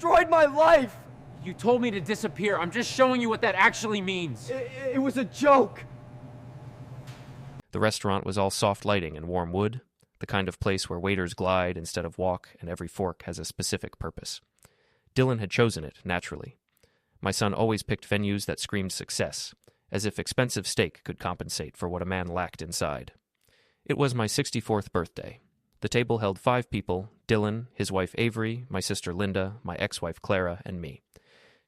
destroyed my life! You told me to disappear. I'm just showing you what that actually means. It was a joke. The restaurant was all soft lighting and warm wood, the kind of place where waiters glide instead of walk, and every fork has a specific purpose. Dylan had chosen it, naturally. My son always picked venues that screamed success, as if expensive steak could compensate for what a man lacked inside. It was my 64th birthday. The table held 5 people: Dylan, his wife Avery, my sister Linda, my ex-wife Clara, and me.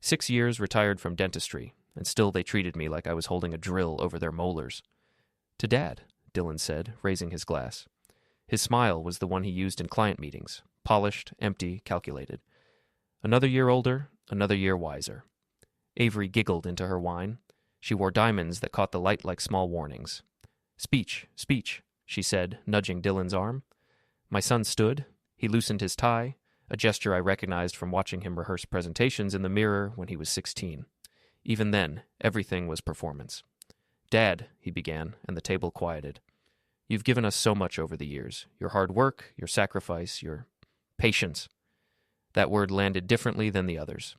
6 years retired from dentistry, and still they treated me like I was holding a drill over their molars. "To Dad," Dylan said, raising his glass. His smile was the one he used in client meetings, polished, empty, calculated. Another year older, another year wiser. Avery giggled into her wine. She wore diamonds that caught the light like small warnings. "Speech, speech," she said, nudging Dylan's arm. My son stood. He loosened his tie, a gesture I recognized from watching him rehearse presentations in the mirror when he was 16. Even then, everything was performance. "Dad," he began, and the table quieted. "You've given us so much over the years. Your hard work, your sacrifice, your patience." That word landed differently than the others.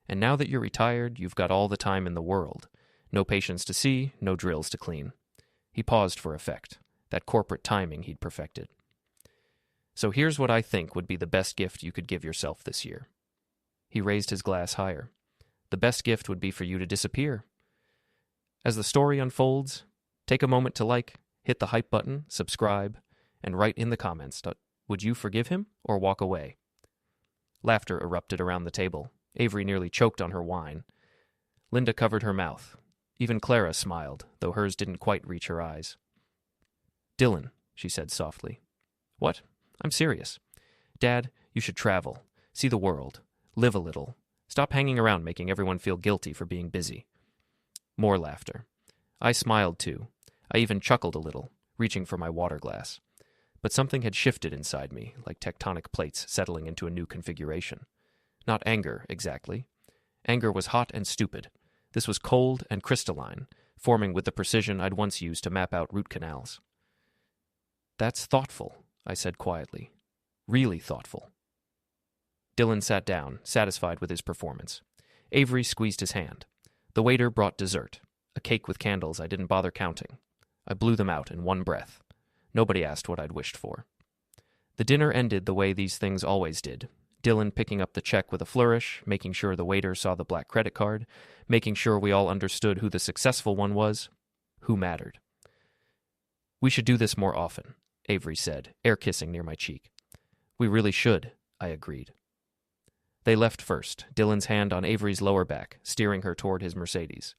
"And now that you're retired, you've got all the time in the world. No patients to see, no drills to clean." He paused for effect, that corporate timing he'd perfected. "So here's what I think would be the best gift you could give yourself this year." He raised his glass higher. "The best gift would be for you to disappear. As the story unfolds, take a moment to hit the hype button, subscribe, and write in the comments, would you forgive him or walk away?" Laughter erupted around the table. Avery nearly choked on her wine. Linda covered her mouth. Even Clara smiled, though hers didn't quite reach her eyes. "Dylan," she said softly. "What? I'm serious. Dad, you should travel, see the world, live a little. Stop hanging around making everyone feel guilty for being busy." More laughter. I smiled too. I even chuckled a little, reaching for my water glass. But something had shifted inside me, like tectonic plates settling into a new configuration. Not anger, exactly. Anger was hot and stupid. This was cold and crystalline, forming with the precision I'd once used to map out root canals. "That's thoughtful," I said quietly. "Really thoughtful." Dylan sat down, satisfied with his performance. Avery squeezed his hand. The waiter brought dessert, a cake with candles I didn't bother counting. I blew them out in one breath. Nobody asked what I'd wished for. The dinner ended the way these things always did. Dylan picking up the check with a flourish, making sure the waiter saw the black credit card, making sure we all understood who the successful one was, who mattered. "We should do this more often," Avery said, air-kissing near my cheek. "We really should," I agreed. They left first, Dylan's hand on Avery's lower back, steering her toward his Mercedes.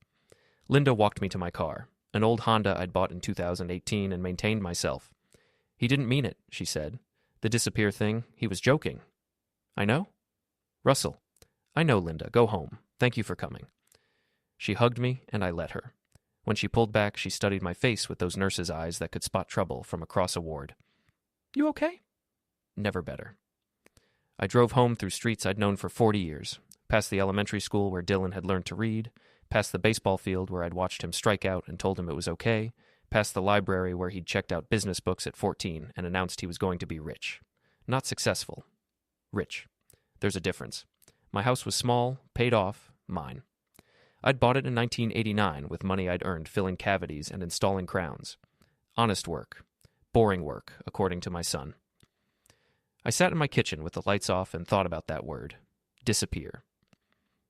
Linda walked me to my car, an old Honda I'd bought in 2018 and maintained myself. "He didn't mean it," she said. "The disappear thing, he was joking." "I know?" "Russell." "I know, Linda. Go home. Thank you for coming." She hugged me, and I let her. When she pulled back, she studied my face with those nurses' eyes that could spot trouble from across a ward. "You okay?" Never better. I drove home through streets I'd known for 40 years, past the elementary school where Dylan had learned to read, past the baseball field where I'd watched him strike out and told him it was okay, past the library where he'd checked out business books at 14 and announced he was going to be rich. Not successful. Rich. There's a difference. My house was small, paid off, mine. I'd bought it in 1989 with money I'd earned filling cavities and installing crowns. Honest work. Boring work, according to my son. I sat in my kitchen with the lights off and thought about that word. Disappear.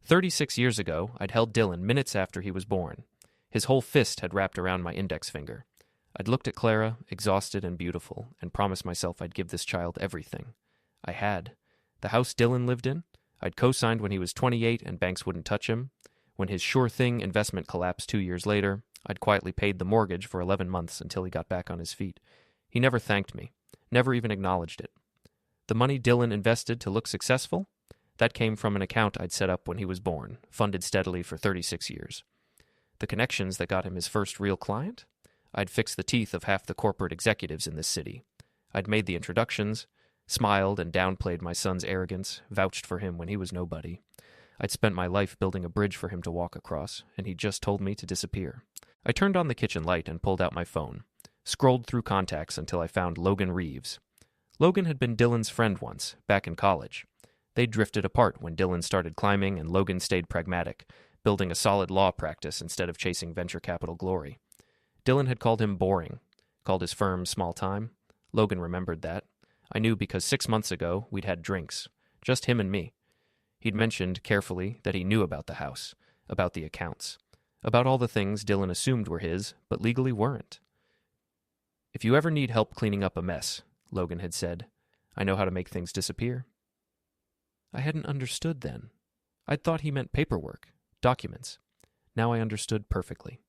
36 years ago, I'd held Dylan minutes after he was born. His whole fist had wrapped around my index finger. I'd looked at Clara, exhausted and beautiful, and promised myself I'd give this child everything. I had. The house Dylan lived in, I'd co-signed when he was 28 and banks wouldn't touch him. When his sure thing investment collapsed 2 years later, I'd quietly paid the mortgage for 11 months until he got back on his feet. He never thanked me, never even acknowledged it. The money Dylan invested to look successful, that came from an account I'd set up when he was born, funded steadily for 36 years. The connections that got him his first real client? I'd fixed the teeth of half the corporate executives in this city. I'd made the introductions, smiled and downplayed my son's arrogance, vouched for him when he was nobody. I'd spent my life building a bridge for him to walk across, and he'd just told me to disappear. I turned on the kitchen light and pulled out my phone, scrolled through contacts until I found Logan Reeves. Logan had been Dylan's friend once, back in college. They drifted apart when Dylan started climbing and Logan stayed pragmatic, building a solid law practice instead of chasing venture capital glory. Dylan had called him boring, called his firm small time. Logan remembered that. I knew because 6 months ago we'd had drinks, just him and me. He'd mentioned carefully that he knew about the house, about the accounts, about all the things Dylan assumed were his, but legally weren't. "If you ever need help cleaning up a mess," Logan had said, "I know how to make things disappear." I hadn't understood then. I'd thought he meant paperwork, documents. Now I understood perfectly.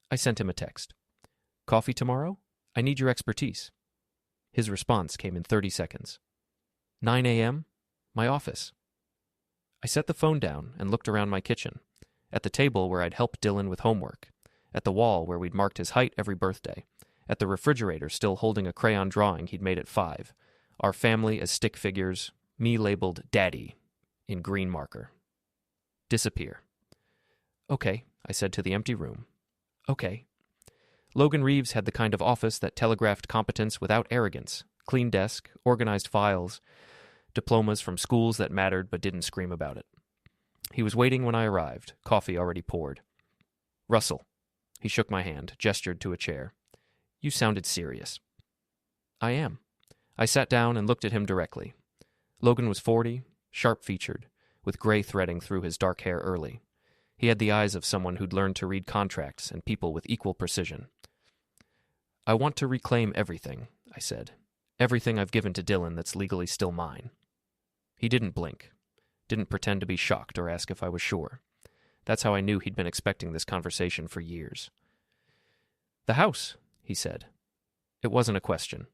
I sent him a text. "Coffee tomorrow? I need your expertise." His response came in 30 seconds. 9 a.m., my office. I set the phone down and looked around my kitchen, at the table where I'd helped Dylan with homework, at the wall where we'd marked his height every birthday, at the refrigerator still holding a crayon drawing he'd made at 5, our family as stick figures, me labeled Daddy in green marker. Disappear. "Okay," I said to the empty room. "Okay." Logan Reeves had the kind of office that telegraphed competence without arrogance, clean desk, organized files, diplomas from schools that mattered but didn't scream about it. He was waiting when I arrived, coffee already poured. "Russell." He shook my hand, gestured to a chair. "You sounded serious." "I am." I sat down and looked at him directly. Logan was 40, sharp-featured, with gray threading through his dark hair early. He had the eyes of someone who'd learned to read contracts and people with equal precision. "I want to reclaim everything," I said. "Everything I've given to Dylan that's legally still mine." He didn't blink, didn't pretend to be shocked or ask if I was sure. That's how I knew he'd been expecting this conversation for years. "The house," he said. It wasn't a question.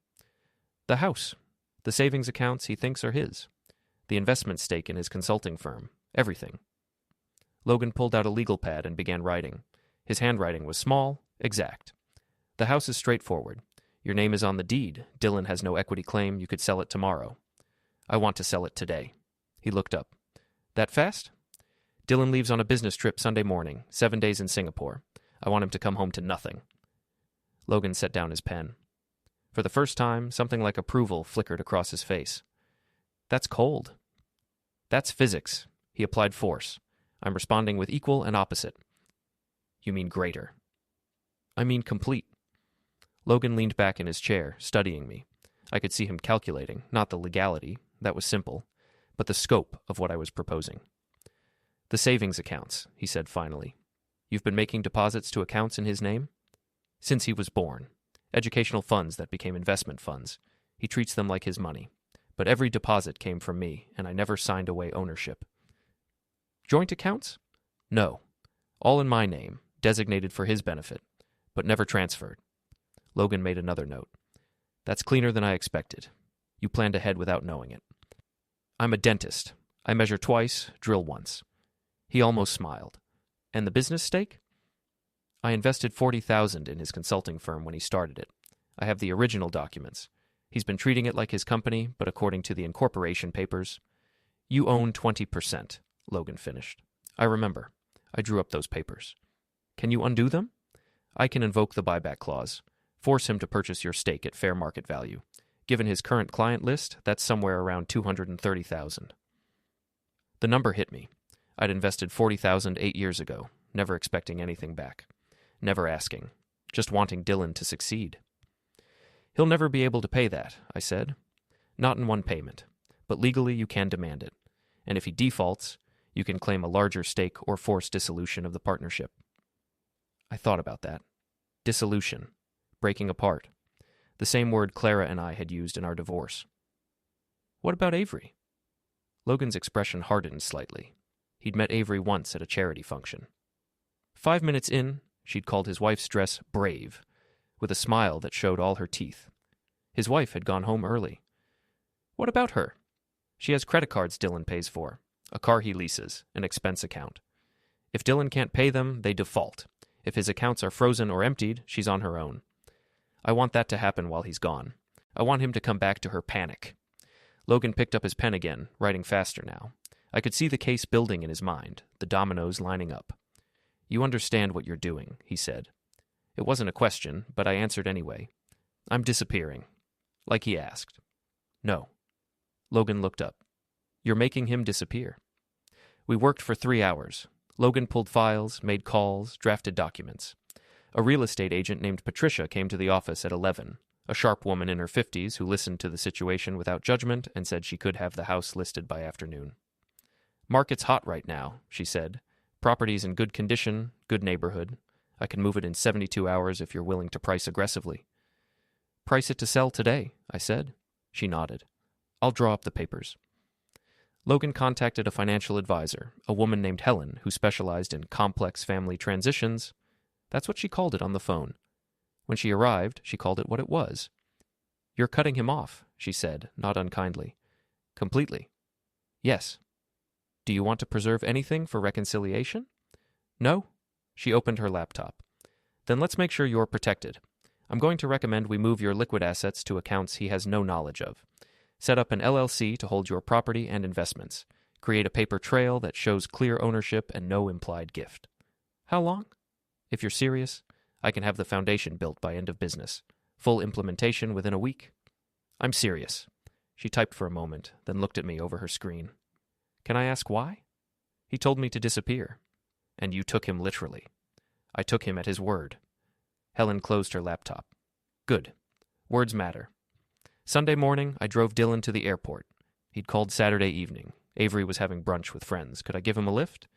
"The house. The savings accounts he thinks are his. The investment stake in his consulting firm. Everything." Logan pulled out a legal pad and began writing. His handwriting was small, exact. "The house is straightforward. Your name is on the deed. Dylan has no equity claim. You could sell it tomorrow. I want to sell it today." He looked up. "That fast?" "Dylan leaves on a business trip Sunday morning, 7 days in Singapore. I want him to come home to nothing." Logan set down his pen. For the first time, something like approval flickered across his face. "That's cold." "That's physics." He applied force. "I'm responding with equal and opposite." "You mean greater." "I mean complete." Logan leaned back in his chair, studying me. I could see him calculating, not the legality, that was simple, but the scope of what I was proposing. "The savings accounts," he said finally. "You've been making deposits to accounts in his name?" "Since he was born. Educational funds that became investment funds. He treats them like his money. But every deposit came from me, and I never signed away ownership." "Joint accounts?" "No. All in my name, designated for his benefit, but never transferred." Logan made another note. "That's cleaner than I expected. You planned ahead without knowing it." "I'm a dentist. I measure twice, drill once." He almost smiled. "And the business stake?" "I invested $40,000 in his consulting firm when he started it. I have the original documents. He's been treating it like his company, but according to the incorporation papers..." "You own 20%, Logan finished. "I remember. I drew up those papers." "Can you undo them?" "I can invoke the buyback clause. Force him to purchase your stake at fair market value. Given his current client list, that's somewhere around $230,000. The number hit me. I'd invested $40,000 8 years ago, never expecting anything back. Never asking. Just wanting Dylan to succeed. "He'll never be able to pay that," I said. "Not in one payment. But legally you can demand it. And if he defaults, you can claim a larger stake or force dissolution of the partnership." I thought about that. Dissolution. Breaking apart. The same word Clara and I had used in our divorce. "What about Avery?" Logan's expression hardened slightly. He'd met Avery once at a charity function. 5 minutes in, she'd called his wife's dress brave, with a smile that showed all her teeth. His wife had gone home early. "What about her?" "She has credit cards Dylan pays for, a car he leases, an expense account. If Dylan can't pay them, they default. If his accounts are frozen or emptied, she's on her own. I want that to happen while he's gone. I want him to come back to her panic." Logan picked up his pen again, writing faster now. I could see the case building in his mind, the dominoes lining up. "You understand what you're doing," he said. It wasn't a question, but I answered anyway. "I'm disappearing." Like he asked. "No." Logan looked up. You're making him disappear. We worked for 3 hours. Logan pulled files, made calls, drafted documents. A real estate agent named Patricia came to the office at 11, a sharp woman in her 50s who listened to the situation without judgment and said she could have the house listed by afternoon. Market's hot right now, she said. Property's in good condition, good neighborhood. I can move it in 72 hours if you're willing to price aggressively. Price it to sell today, I said. She nodded. I'll draw up the papers. Logan contacted a financial advisor, a woman named Helen, who specialized in complex family transitions. That's what she called it on the phone. When she arrived, she called it what it was. You're cutting him off, she said, not unkindly. Completely. Yes. Do you want to preserve anything for reconciliation? No? She opened her laptop. Then let's make sure you're protected. I'm going to recommend we move your liquid assets to accounts he has no knowledge of. Set up an LLC to hold your property and investments. Create a paper trail that shows clear ownership and no implied gift. How long? If you're serious, I can have the foundation built by end of business. Full implementation within a week. I'm serious. She typed for a moment, then looked at me over her screen. Can I ask why? He told me to disappear. And you took him literally. I took him at his word. Helen closed her laptop. Good. Words matter. Sunday morning, I drove Dylan to the airport. He'd called Saturday evening. Avery was having brunch with friends. Could I give him a lift?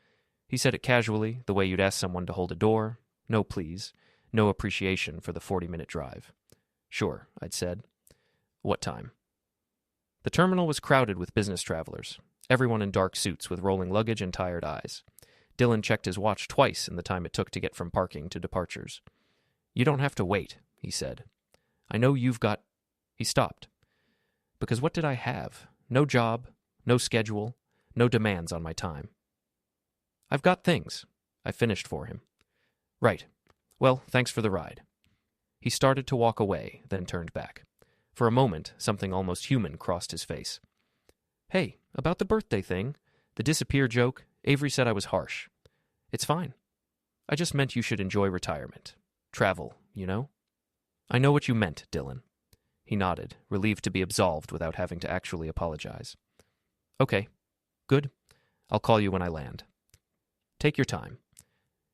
He said it casually, the way you'd ask someone to hold a door. No please. No appreciation for the 40-minute drive. Sure, I'd said. What time? The terminal was crowded with business travelers, everyone in dark suits with rolling luggage and tired eyes. Dylan checked his watch twice in the time it took to get from parking to departures. You don't have to wait, he said. I know you've got... He stopped. Because what did I have? No job, no schedule, no demands on my time. I've got things. I finished for him. Right. Well, thanks for the ride. He started to walk away, then turned back. For a moment, something almost human crossed his face. Hey, about the birthday thing, the disappear joke, Avery said I was harsh. It's fine. I just meant you should enjoy retirement. Travel, you know? I know what you meant, Dylan. He nodded, relieved to be absolved without having to actually apologize. Okay. Good. I'll call you when I land. Take your time.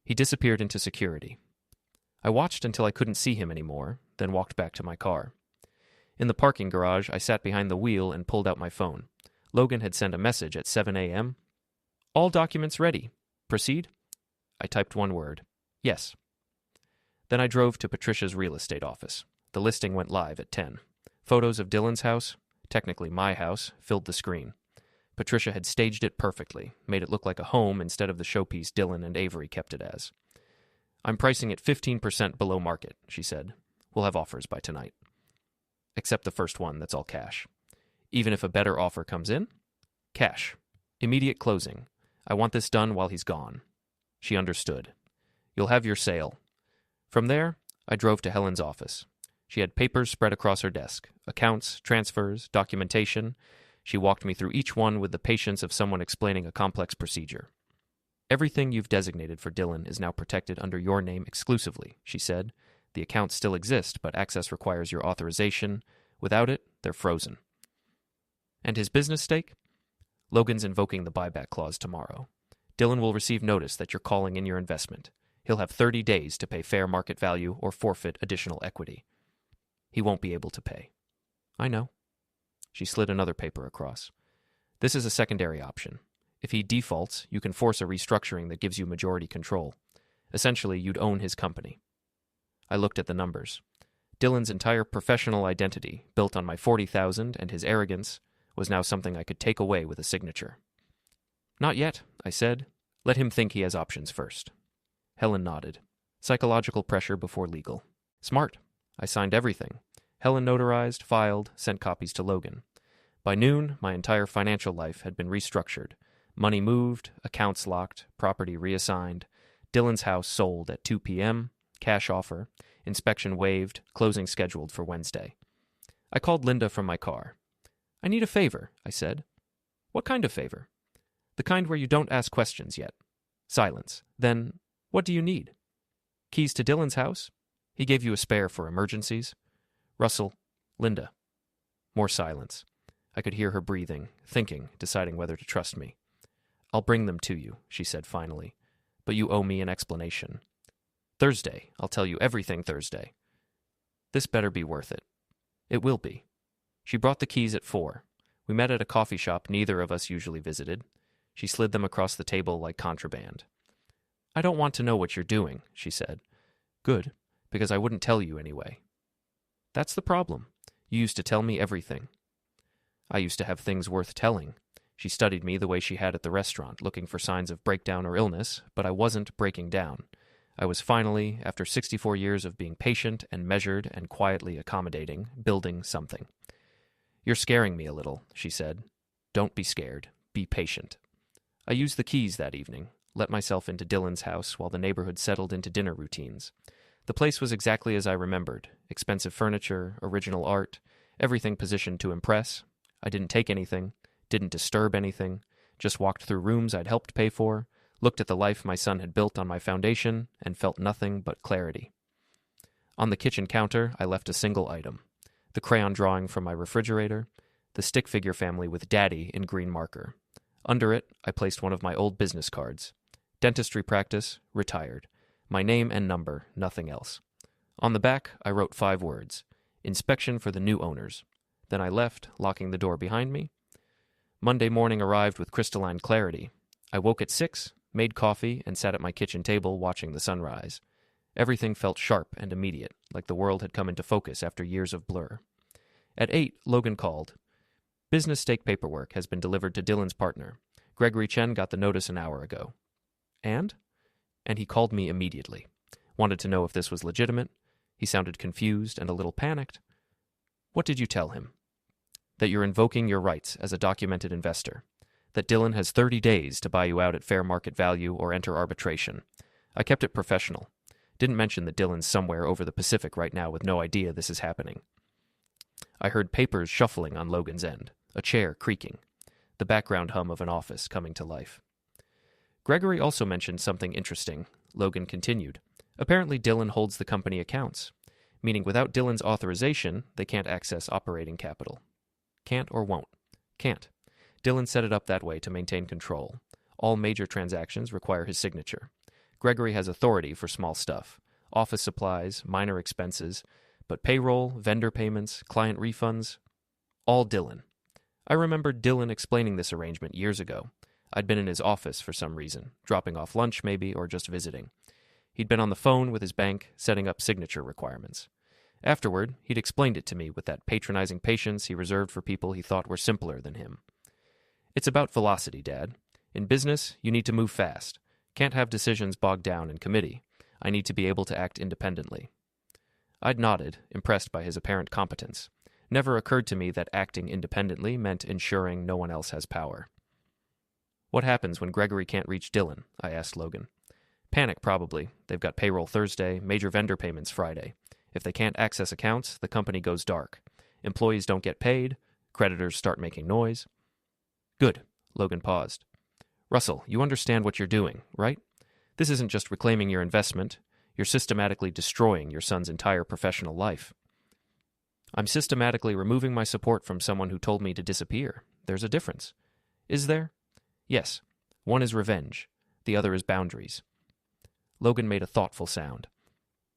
He disappeared into security. I watched until I couldn't see him anymore, then walked back to my car. In the parking garage, I sat behind the wheel and pulled out my phone. Logan had sent a message at 7 a.m. All documents ready. Proceed? I typed one word. Yes. Then I drove to Patricia's real estate office. The listing went live at 10. Photos of Dylan's house, technically my house, filled the screen. Patricia had staged it perfectly, made it look like a home instead of the showpiece Dylan and Avery kept it as. I'm pricing it 15% below market, she said. We'll have offers by tonight. Except the first one, that's all cash. Even if a better offer comes in? Cash. Immediate closing. I want this done while he's gone. She understood. You'll have your sale. From there, I drove to Helen's office. She had papers spread across her desk, accounts, transfers, documentation. She walked me through each one with the patience of someone explaining a complex procedure. Everything you've designated for Dylan is now protected under your name exclusively, she said. The accounts still exist, but access requires your authorization. Without it, they're frozen. And his business stake? Logan's invoking the buyback clause tomorrow. Dylan will receive notice that you're calling in your investment. He'll have 30 days to pay fair market value or forfeit additional equity. He won't be able to pay. I know. She slid another paper across. This is a secondary option. If he defaults, you can force a restructuring that gives you majority control. Essentially, you'd own his company. I looked at the numbers. Dylan's entire professional identity, built on my $40,000 and his arrogance, was now something I could take away with a signature. Not yet, I said. Let him think he has options first. Helen nodded. Psychological pressure before legal. Smart. I signed everything. Helen notarized, filed, sent copies to Logan. By noon, my entire financial life had been restructured. Money moved, accounts locked, property reassigned. Dylan's house sold at 2 p.m., cash offer, inspection waived, closing scheduled for Wednesday. I called Linda from my car. I need a favor, I said. What kind of favor? The kind where you don't ask questions yet. Silence. Then, what do you need? Keys to Dylan's house? He gave you a spare for emergencies. Russell, Linda. More silence. I could hear her breathing, thinking, deciding whether to trust me. "I'll bring them to you," she said finally, "but you owe me an explanation. Thursday. I'll tell you everything Thursday. This better be worth it." "It will be." She brought the keys at 4. We met at a coffee shop neither of us usually visited. She slid them across the table like contraband. "I don't want to know what you're doing," she said. "Good, because I wouldn't tell you anyway." "That's the problem. You used to tell me everything." "I used to have things worth telling." She studied me the way she had at the restaurant, looking for signs of breakdown or illness, but I wasn't breaking down. I was finally, after 64 years of being patient and measured and quietly accommodating, building something. "You're scaring me a little," she said. "Don't be scared. Be patient." I used the keys that evening, let myself into Dylan's house while the neighborhood settled into dinner routines. The place was exactly as I remembered. Expensive furniture, original art, everything positioned to impress. I didn't take anything, didn't disturb anything, just walked through rooms I'd helped pay for, looked at the life my son had built on my foundation, and felt nothing but clarity. On the kitchen counter, I left a single item: the crayon drawing from my refrigerator, the stick figure family with Daddy in green marker. Under it, I placed one of my old business cards. Dentistry practice, retired. My name and number, nothing else. On the back, I wrote 5 words: inspection for the new owners. Then I left, locking the door behind me. Monday morning arrived with crystalline clarity. I woke at 6, made coffee, and sat at my kitchen table watching the sunrise. Everything felt sharp and immediate, like the world had come into focus after years of blur. At 8, Logan called. "Business stake paperwork has been delivered to Dylan's partner. Gregory Chen got the notice an hour ago." And he called me immediately. Wanted to know if this was legitimate. He sounded confused and a little panicked. "What did you tell him?" "That you're invoking your rights as a documented investor. That Dylan has 30 days to buy you out at fair market value or enter arbitration. I kept it professional. Didn't mention that Dylan's somewhere over the Pacific right now with no idea this is happening." I heard papers shuffling on Logan's end, a chair creaking, the background hum of an office coming to life. "Gregory also mentioned something interesting," Logan continued. "Apparently Dylan holds the company accounts, meaning without Dylan's authorization, they can't access operating capital. Can't or won't? Can't. Dylan set it up that way to maintain control. All major transactions require his signature. Gregory has authority for small stuff, office supplies, minor expenses, but payroll, vendor payments, client refunds, all Dylan. I remembered Dylan explaining this arrangement years ago. I'd been in his office for some reason, dropping off lunch maybe, or just visiting. He'd been on the phone with his bank, setting up signature requirements. Afterward, he'd explained it to me with that patronizing patience he reserved for people he thought were simpler than him. "It's about velocity, Dad. In business, you need to move fast. Can't have decisions bogged down in committee. I need to be able to act independently." I'd nodded, impressed by his apparent competence. Never occurred to me that acting independently meant ensuring no one else has power. "What happens when Gregory can't reach Dylan?" I asked Logan. "Panic, probably. They've got payroll Thursday, major vendor payments Friday. If they can't access accounts, the company goes dark. Employees don't get paid. Creditors start making noise." "Good." Logan paused. "Russell, you understand what you're doing, right? This isn't just reclaiming your investment. You're systematically destroying your son's entire professional life." "I'm systematically removing my support from someone who told me to disappear. There's a difference." "Is there?" "Yes. One is revenge. The other is boundaries." Logan made a thoughtful sound.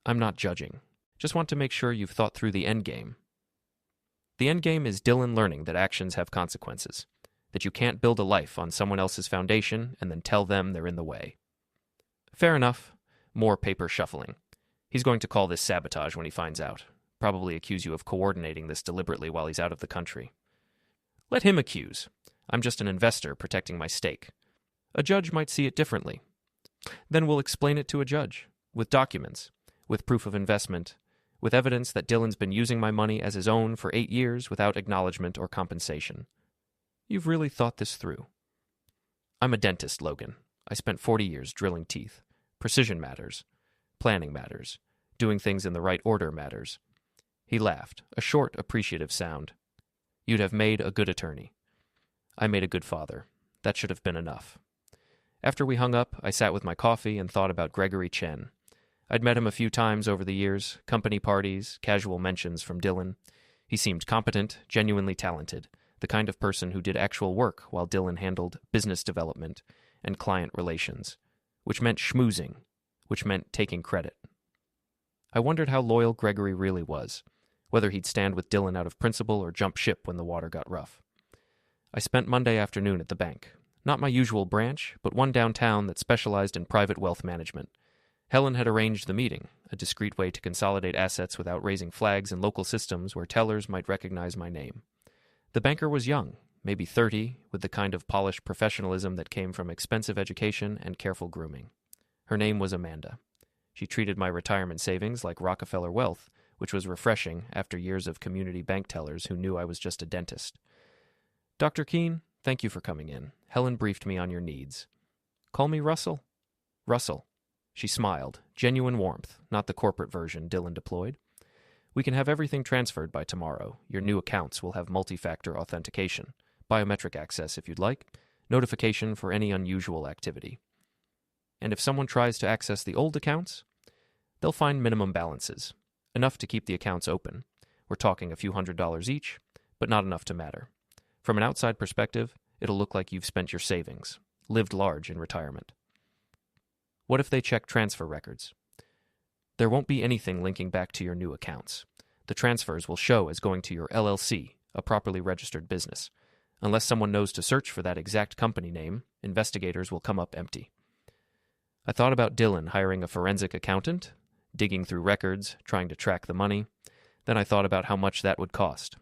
"I'm not judging. Just want to make sure you've thought through the end game." "The end game is Dylan learning that actions have consequences. That you can't build a life on someone else's foundation and then tell them they're in the way." "Fair enough." More paper shuffling. "He's going to call this sabotage when he finds out. Probably accuse you of coordinating this deliberately while he's out of the country." "Let him accuse. I'm just an investor protecting my stake. A judge might see it differently. Then we'll explain it to a judge, with documents, with proof of investment, with evidence that Dylan's been using my money as his own for 8 years without acknowledgement or compensation. You've really thought this through." "I'm a dentist, Logan. I spent 40 years drilling teeth. Precision matters. Planning matters. Doing things in the right order matters." He laughed, a short, appreciative sound. "You'd have made a good attorney." "I made a good father. That should have been enough." After we hung up, I sat with my coffee and thought about Gregory Chen. I'd met him a few times over the years, company parties, casual mentions from Dylan. He seemed competent, genuinely talented, the the kind of person who did actual work while Dylan handled business development and client relations, which meant schmoozing, which meant taking credit. I wondered how loyal Gregory really was, whether he'd stand with Dylan out of principle or jump ship when the water got rough. I spent Monday afternoon at the bank. Not my usual branch, but one downtown that specialized in private wealth management. Helen had arranged the meeting, a discreet way to consolidate assets without raising flags in local systems where tellers might recognize my name. The banker was young, maybe 30, with the kind of polished professionalism that came from expensive education and careful grooming. Her name was Amanda. She treated my retirement savings like Rockefeller wealth, which was refreshing after years of community bank tellers who knew I was just a dentist. "Dr. Keane, thank you for coming in. Helen briefed me on your needs." "Call me Russell." "Russell." She smiled, genuine warmth, not the corporate version Dylan deployed. "We can have everything transferred by tomorrow. Your new accounts will have multi-factor authentication, biometric access if you'd like, notification for any unusual activity. And if someone tries to access the old accounts, they'll find minimum balances, enough to keep the accounts open. We're talking a few $100s each, but not enough to matter. From an outside perspective, it'll look like you've spent your savings, lived large in retirement." "What if they check transfer records?" "There won't be anything linking back to your new accounts. The transfers will show as going to your LLC, a properly registered business. Unless someone knows to search for that exact company name, investigators will come up empty." I thought about Dylan hiring a forensic accountant, digging through records, trying to track the money. Then I thought about how much that would cost.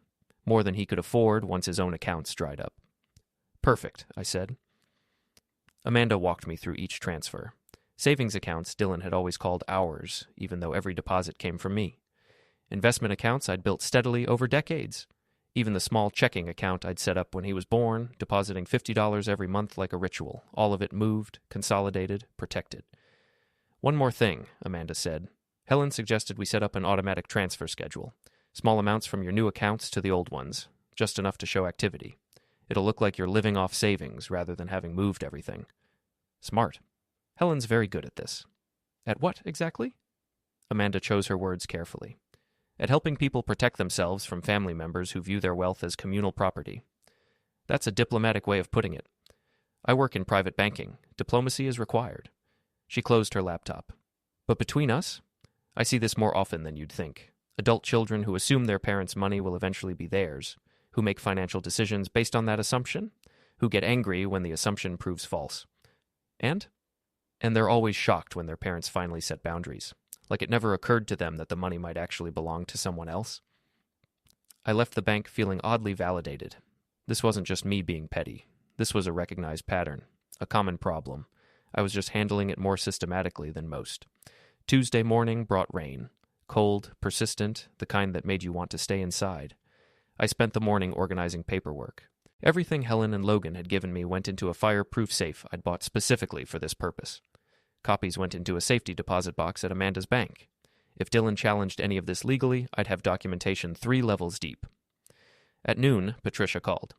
More than he could afford once his own accounts dried up. "Perfect," I said. Amanda walked me through each transfer. Savings accounts Dylan had always called ours, even though every deposit came from me. Investment accounts I'd built steadily over decades. Even the small checking account I'd set up when he was born, depositing $50 every month like a ritual, all of it moved, consolidated, protected. "One more thing," Amanda said. "Helen suggested we set up an automatic transfer schedule. Small amounts from your new accounts to the old ones, just enough to show activity. It'll look like you're living off savings rather than having moved everything." "Smart. Helen's very good at this." "At what, exactly?" Amanda chose her words carefully. "At helping people protect themselves from family members who view their wealth as communal property." "That's a diplomatic way of putting it. I work in private banking. Diplomacy is required." She closed her laptop. "But between us, I see this more often than you'd think. Adult children who assume their parents' money will eventually be theirs, who make financial decisions based on that assumption, who get angry when the assumption proves false. And they're always shocked when their parents finally set boundaries, like it never occurred to them that the money might actually belong to someone else." I left the bank feeling oddly validated. This wasn't just me being petty. This was a recognized pattern, a common problem. I was just handling it more systematically than most. Tuesday morning brought rain. Cold, persistent, the kind that made you want to stay inside. I spent the morning organizing paperwork. Everything Helen and Logan had given me went into a fireproof safe I'd bought specifically for this purpose. Copies went into a safety deposit box at Amanda's bank. If Dylan challenged any of this legally, I'd have documentation 3 levels deep. At noon, Patricia called.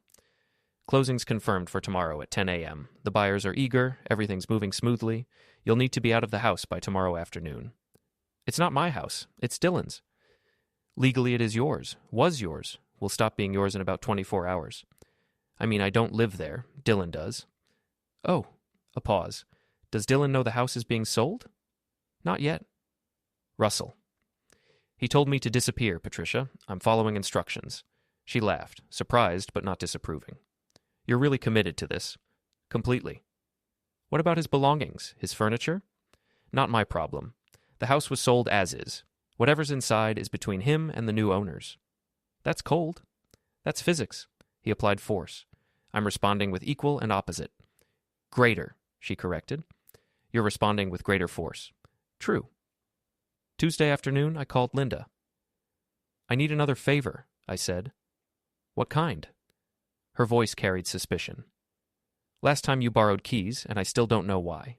"Closing's confirmed for tomorrow at 10 a.m. The buyers are eager, everything's moving smoothly. You'll need to be out of the house by tomorrow afternoon." "It's not my house, it's Dylan's." "Legally it is yours, was yours. Will stop being yours in about 24 hours. I mean, I don't live there, Dylan does." "Oh," a pause. "Does Dylan know the house is being sold?" "Not yet." "Russell." "He told me to disappear, Patricia. I'm following instructions." She laughed, surprised but not disapproving. "You're really committed to this?" "Completely." "What about his belongings, his furniture?" "Not my problem. The house was sold as is. Whatever's inside is between him and the new owners." "That's cold." "That's physics." He applied force. "I'm responding with equal and opposite." "Greater," she corrected. "You're responding with greater force." "True." Tuesday afternoon, I called Linda. "I need another favor," I said. "What kind?" Her voice carried suspicion. "Last time you borrowed keys, and I still don't know why.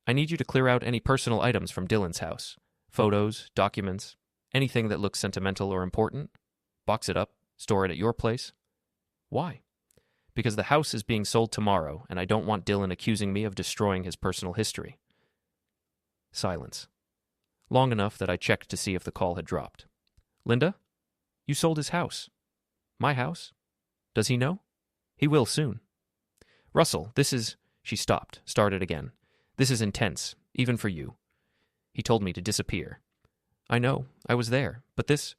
I need you to clear out any personal items from Dylan's house. Photos, documents, anything that looks sentimental or important. Box it up, store it at your place." "Why?" "Because the house is being sold tomorrow, and I don't want Dylan accusing me of destroying his personal history." Silence. Long enough that I checked to see if the call had dropped. "Linda? You sold his house." "My house?" Does he know? He will soon. Russell, this is... She stopped, started again. This is intense, even for you. He told me to disappear. I know, I was there, but this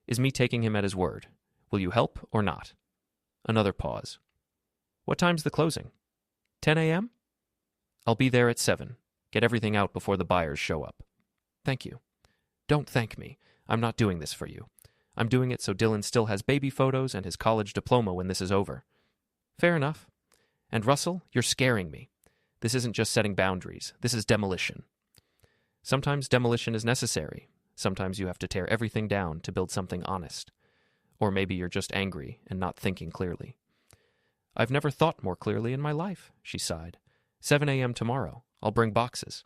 is me taking him at his word. Will you help or not? Another pause. What time's the closing? 10 a.m.? I'll be there at 7. Get everything out before the buyers show up. Thank you. Don't thank me. I'm not doing this for you. I'm doing it so Dylan still has baby photos and his college diploma when this is over. Fair enough. And Russell, you're scaring me. This isn't just setting boundaries. This is demolition. Sometimes demolition is necessary. Sometimes you have to tear everything down to build something honest. Or maybe you're just angry and not thinking clearly. I've never thought more clearly in my life, she sighed. 7 a.m. tomorrow. I'll bring boxes.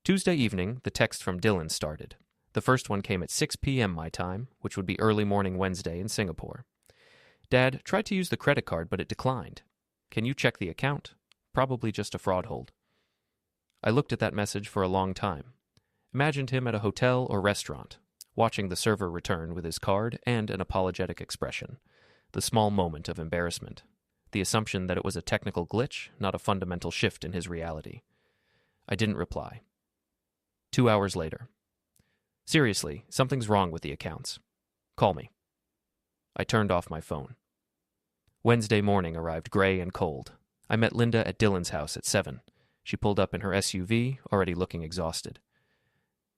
Tuesday evening, the text from Dylan started. The first one came at 6 p.m. my time, which would be early morning Wednesday in Singapore. Dad, tried to use the credit card, but it declined. Can you check the account? Probably just a fraud hold. I looked at that message for a long time. Imagined him at a hotel or restaurant, watching the server return with his card and an apologetic expression. The small moment of embarrassment. The assumption that it was a technical glitch, not a fundamental shift in his reality. I didn't reply. 2 hours later. Seriously, something's wrong with the accounts. Call me. I turned off my phone. Wednesday morning arrived gray and cold. I met Linda at Dylan's house at 7. She pulled up in her SUV, already looking exhausted.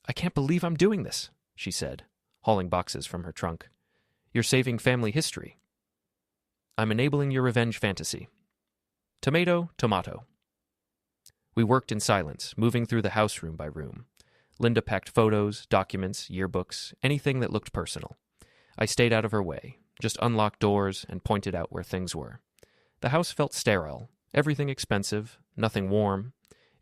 I can't believe I'm doing this, she said, hauling boxes from her trunk. You're saving family history. I'm enabling your revenge fantasy. Tomato, tomato. We worked in silence, moving through the house room by room. Linda packed photos, documents, yearbooks, anything that looked personal. I stayed out of her way, just unlocked doors and pointed out where things were. The house felt sterile, everything expensive, nothing warm.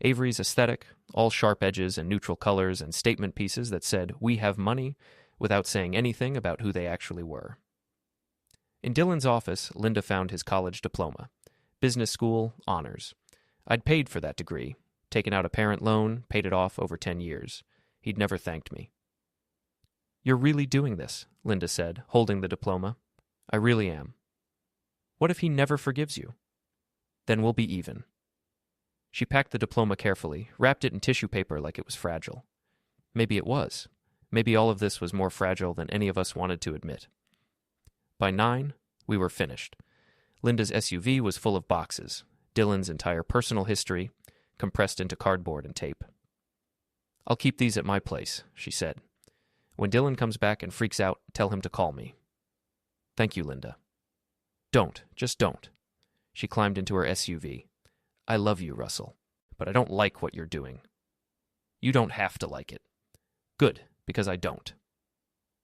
Avery's aesthetic, all sharp edges and neutral colors and statement pieces that said, "We have money," without saying anything about who they actually were. In Dylan's office, Linda found his college diploma. Business school, honors. I'd paid for that degree, taken out a parent loan, paid it off over 10 years. He'd never thanked me. You're really doing this, Linda said, holding the diploma. I really am. What if he never forgives you? Then we'll be even. She packed the diploma carefully, wrapped it in tissue paper like it was fragile. Maybe it was. Maybe all of this was more fragile than any of us wanted to admit. By 9, we were finished. Linda's SUV was full of boxes, Dylan's entire personal history, compressed into cardboard and tape. I'll keep these at my place, she said. When Dylan comes back and freaks out, tell him to call me. Thank you, Linda. Don't, just don't. She climbed into her SUV. I love you, Russell, but I don't like what you're doing. You don't have to like it. Good, because I don't.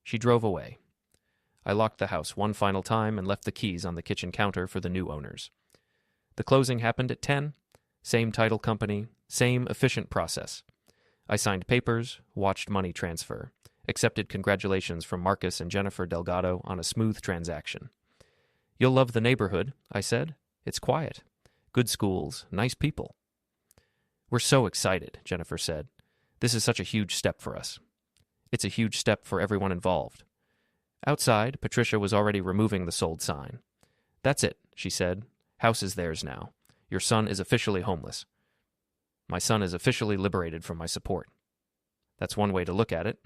She drove away. I locked the house one final time and left the keys on the kitchen counter for the new owners. The closing happened at 10. Same title company, same efficient process. I signed papers, watched money transfer, accepted congratulations from Marcus and Jennifer Delgado on a smooth transaction. You'll love the neighborhood, I said. It's quiet. Good schools, nice people. We're so excited, Jennifer said. This is such a huge step for us. It's a huge step for everyone involved. Outside, Patricia was already removing the sold sign. That's it, she said. House is theirs now. Your son is officially homeless. My son is officially liberated from my support. That's one way to look at it.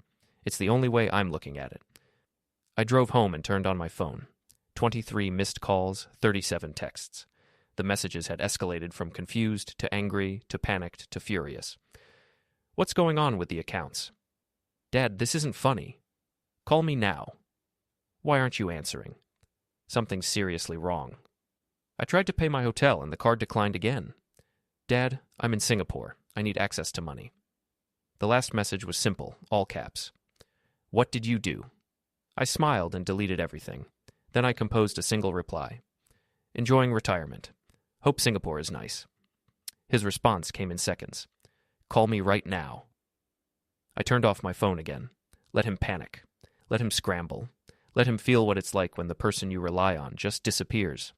It's the only way I'm looking at it. I drove home and turned on my phone. 23 missed calls, 37 texts. The messages had escalated from confused to angry to panicked to furious. What's going on with the accounts? Dad, this isn't funny. Call me now. Why aren't you answering? Something's seriously wrong. I tried to pay my hotel and the card declined again. Dad, I'm in Singapore. I need access to money. The last message was simple, all caps. What did you do? I smiled and deleted everything. Then I composed a single reply. Enjoying retirement. Hope Singapore is nice. His response came in seconds. Call me right now. I turned off my phone again. Let him panic. Let him scramble. Let him feel what it's like when the person you rely on just disappears.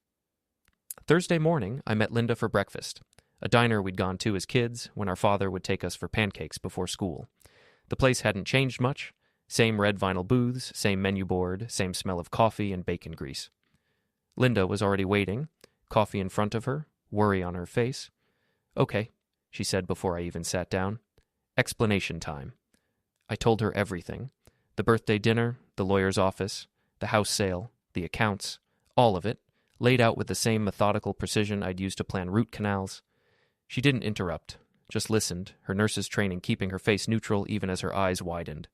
Thursday morning, I met Linda for breakfast, a diner we'd gone to as kids when our father would take us for pancakes before school. The place hadn't changed much. Same red vinyl booths, same menu board, same smell of coffee and bacon grease. Linda was already waiting, coffee in front of her, worry on her face. "Okay," she said before I even sat down. "Explanation time." I told her everything. The birthday dinner, the lawyer's office, the house sale, the accounts, all of it, laid out with the same methodical precision I'd used to plan root canals. She didn't interrupt, just listened, her nurse's training keeping her face neutral even as her eyes widened.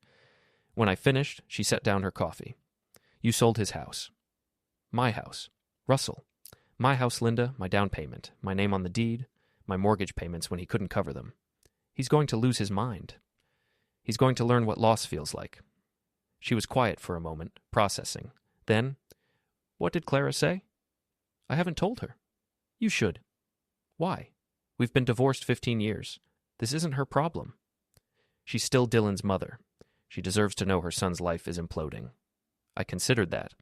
When I finished, she set down her coffee. "You sold his house." "My house. Russell. My house, Linda, my down payment, my name on the deed, my mortgage payments when he couldn't cover them. He's going to lose his mind. He's going to learn what loss feels like." She was quiet for a moment, processing. Then, "What did Clara say?" "I haven't told her." "You should." "Why? We've been divorced 15 years. This isn't her problem." "She's still Dylan's mother. She deserves to know her son's life is imploding." I considered that.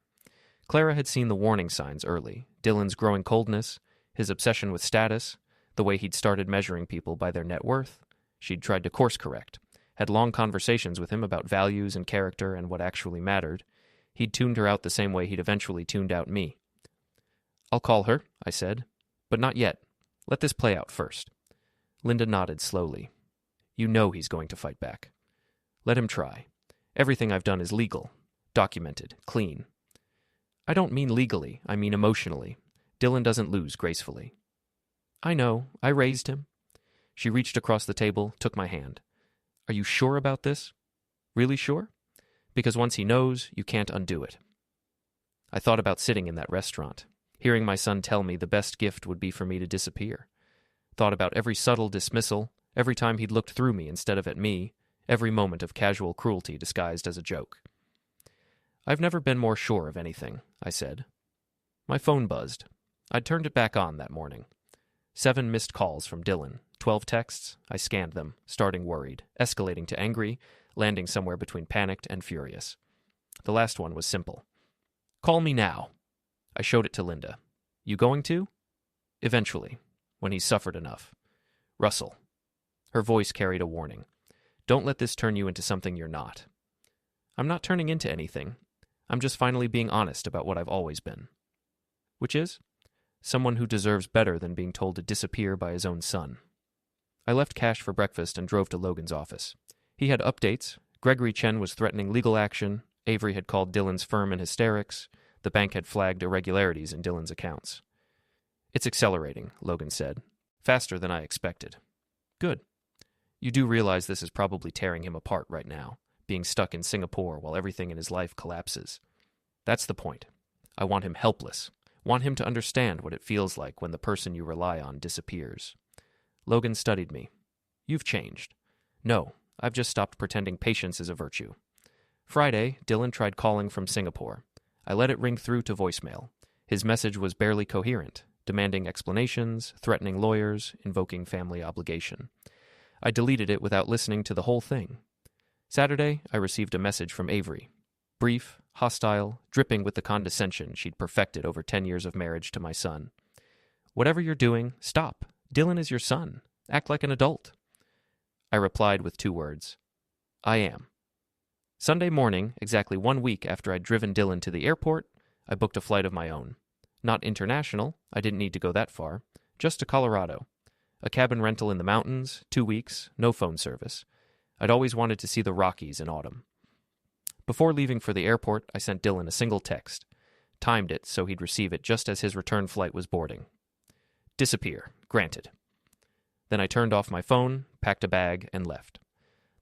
Clara had seen the warning signs early. Dylan's growing coldness, his obsession with status, the way he'd started measuring people by their net worth. She'd tried to course correct, had long conversations with him about values and character and what actually mattered. He'd tuned her out the same way he'd eventually tuned out me. "I'll call her," I said. "But not yet. Let this play out first." Linda nodded slowly. "You know he's going to fight back. Let him try. Everything I've done is legal, documented, clean." "I don't mean legally, I mean emotionally. Dylan doesn't lose gracefully." "I know. I raised him." She reached across the table, took my hand. "Are you sure about this? Really sure? Because once he knows, you can't undo it." I thought about sitting in that restaurant, hearing my son tell me the best gift would be for me to disappear. Thought about every subtle dismissal, every time he'd looked through me instead of at me, every moment of casual cruelty disguised as a joke. "I've never been more sure of anything," I said. My phone buzzed. I'd turned it back on that morning. 7 missed calls from Dylan, 12 texts. I scanned them, starting worried, escalating to angry, landing somewhere between panicked and furious. The last one was simple. "Call me now." I showed it to Linda. "You going to?" "Eventually, when he's suffered enough." "Russell." Her voice carried a warning. "Don't let this turn you into something you're not." "I'm not turning into anything. I'm just finally being honest about what I've always been." "Which is?" "Someone who deserves better than being told to disappear by his own son." I left Cash for breakfast and drove to Logan's office. He had updates. Gregory Chen was threatening legal action. Avery had called Dylan's firm in hysterics. The bank had flagged irregularities in Dylan's accounts. "It's accelerating," Logan said. "Faster than I expected." "Good. You do realize this is probably tearing him apart right now, being stuck in Singapore while everything in his life collapses. That's the point. I want him helpless. Want him to understand what it feels like when the person you rely on disappears." Logan studied me. "You've changed." "No, I've just stopped pretending patience is a virtue." Friday, Dylan tried calling from Singapore. I let it ring through to voicemail. His message was barely coherent, demanding explanations, threatening lawyers, invoking family obligation. I deleted it without listening to the whole thing. Saturday, I received a message from Avery. Brief, hostile, dripping with the condescension she'd perfected over 10 years of marriage to my son. "Whatever you're doing, stop. Dylan is your son. Act like an adult." I replied with 2 words. "I am." Sunday morning, exactly 1 week after I'd driven Dylan to the airport, I booked a flight of my own. Not international, I didn't need to go that far, just to Colorado. A cabin rental in the mountains, 2 weeks, no phone service. I'd always wanted to see the Rockies in autumn. Before leaving for the airport, I sent Dylan a single text. Timed it so he'd receive it just as his return flight was boarding. "Disappear. Granted." Then I turned off my phone, packed a bag, and left.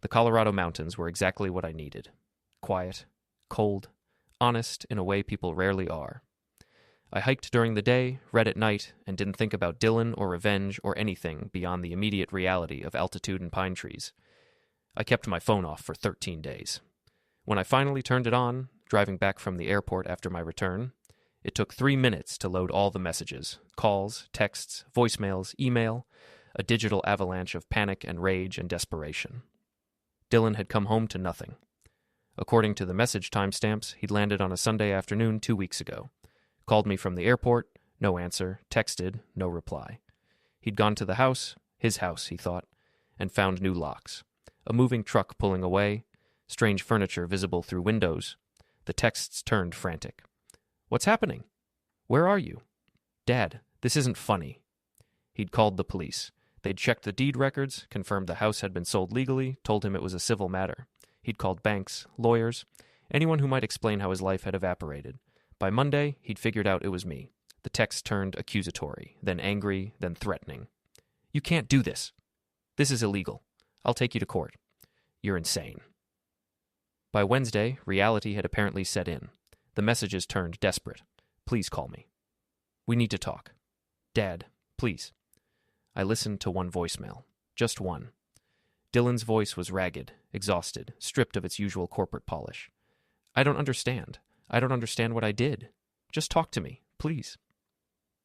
The Colorado mountains were exactly what I needed. Quiet, cold, honest in a way people rarely are. I hiked during the day, read at night, and didn't think about Dylan or revenge or anything beyond the immediate reality of altitude and pine trees. I kept my phone off for 13 days. When I finally turned it on, driving back from the airport after my return, it took 3 minutes to load all the messages, calls, texts, voicemails, email, a digital avalanche of panic and rage and desperation. Dylan had come home to nothing. According to the message timestamps, he'd landed on a Sunday afternoon 2 weeks ago. Called me from the airport, no answer, texted, no reply. He'd gone to the house, his house, he thought, and found new locks. A moving truck pulling away, strange furniture visible through windows. The texts turned frantic. "What's happening? Where are you? Dad, this isn't funny. He'd called the police. They'd checked the deed records, confirmed the house had been sold legally, told him it was a civil matter. He'd called banks, lawyers, anyone who might explain how his life had evaporated. By Monday, he'd figured out it was me. The text turned accusatory, then angry, then threatening. You can't do this. This is illegal. I'll take you to court. You're insane. By Wednesday, reality had apparently set in. The messages turned desperate. Please call me. We need to talk. Dad, please. I listened to one voicemail. Just one. Dylan's voice was ragged, exhausted, stripped of its usual corporate polish. I don't understand. I don't understand what I did. Just talk to me, please.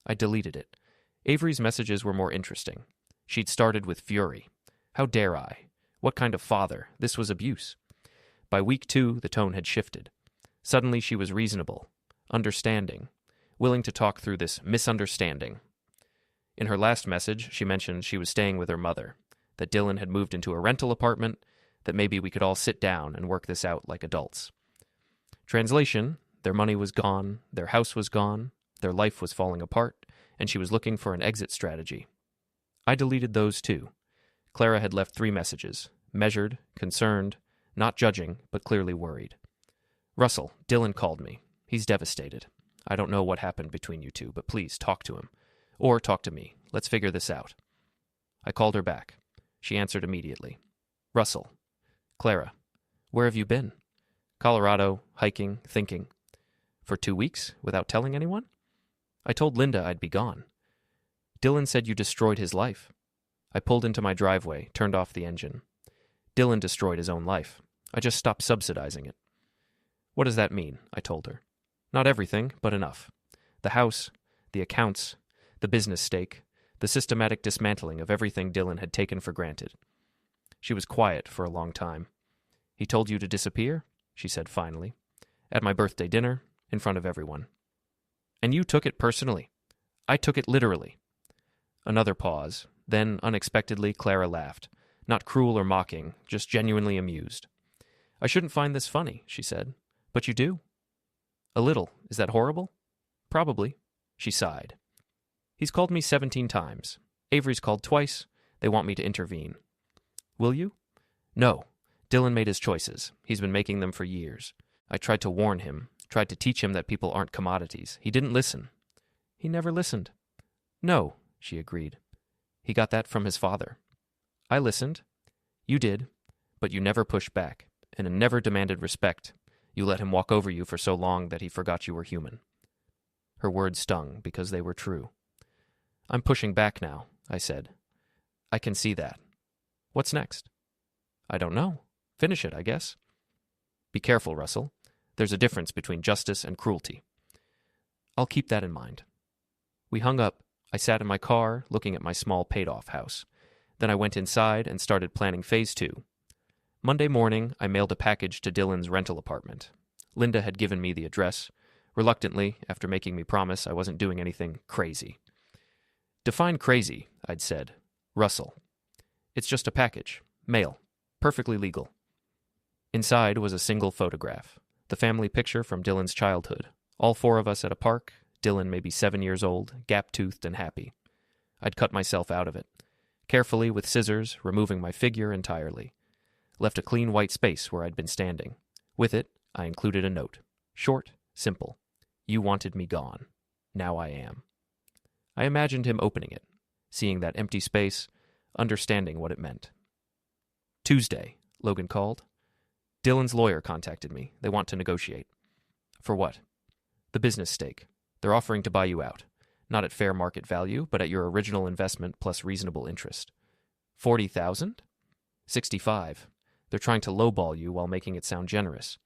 I deleted it. Avery's messages were more interesting. She'd started with fury. How dare I? What kind of father? This was abuse. By week 2, the tone had shifted. Suddenly she was reasonable, understanding, willing to talk through this misunderstanding. In her last message, she mentioned she was staying with her mother, that Dylan had moved into a rental apartment, that maybe we could all sit down and work this out like adults. Translation, their money was gone, their house was gone, their life was falling apart, and she was looking for an exit strategy. I deleted those too. Clara had left 3 messages, measured, concerned, not judging, but clearly worried. Russell, Dylan called me. He's devastated. I don't know what happened between you two, but please talk to him. Or talk to me. Let's figure this out. I called her back. She answered immediately. Russell. Clara. Where have you been? Colorado, hiking, thinking. For 2 weeks, without telling anyone? I told Linda I'd be gone. Dylan said you destroyed his life. I pulled into my driveway, turned off the engine. Dylan destroyed his own life. I just stopped subsidizing it. What does that mean? I told her. Not everything, but enough. The house, the accounts, the business stake, the systematic dismantling of everything Dylan had taken for granted. She was quiet for a long time. He told you to disappear? She said finally. At my birthday dinner, in front of everyone. And you took it personally. I took it literally. Another pause. Then, unexpectedly, Clara laughed. Not cruel or mocking, just genuinely amused. I shouldn't find this funny, she said. But you do? A little. Is that horrible? Probably. She sighed. He's called me 17 times. Avery's called twice. They want me to intervene. Will you? No. Dylan made his choices. He's been making them for years. I tried to warn him, tried to teach him that people aren't commodities. He didn't listen. He never listened. No, she agreed. He got that from his father. I listened. You did, but you never pushed back, and never demanded respect. You let him walk over you for so long that he forgot you were human. Her words stung because they were true. I'm pushing back now, I said. I can see that. What's next? I don't know. Finish it, I guess. Be careful, Russell. There's a difference between justice and cruelty. I'll keep that in mind. We hung up. I sat in my car, looking at my small paid-off house. Then I went inside and started planning phase 2. Monday morning, I mailed a package to Dylan's rental apartment. Linda had given me the address, reluctantly, after making me promise I wasn't doing anything crazy. Define crazy, I'd said. Russell. It's just a package. Mail. Perfectly legal. Inside was a single photograph. The family picture from Dylan's childhood. All 4 of us at a park, Dylan maybe 7 years old, gap-toothed and happy. I'd cut myself out of it. Carefully, with scissors, removing my figure entirely. Left a clean white space where I'd been standing. With it, I included a note. Short, simple. You wanted me gone. Now I am. I imagined him opening it, seeing that empty space, understanding what it meant. Tuesday, Logan called. Dylan's lawyer contacted me. They want to negotiate. For what? The business stake. They're offering to buy you out. Not at fair market value, but at your original investment plus reasonable interest. 40,000? 65. They're trying to lowball you while making it sound generous.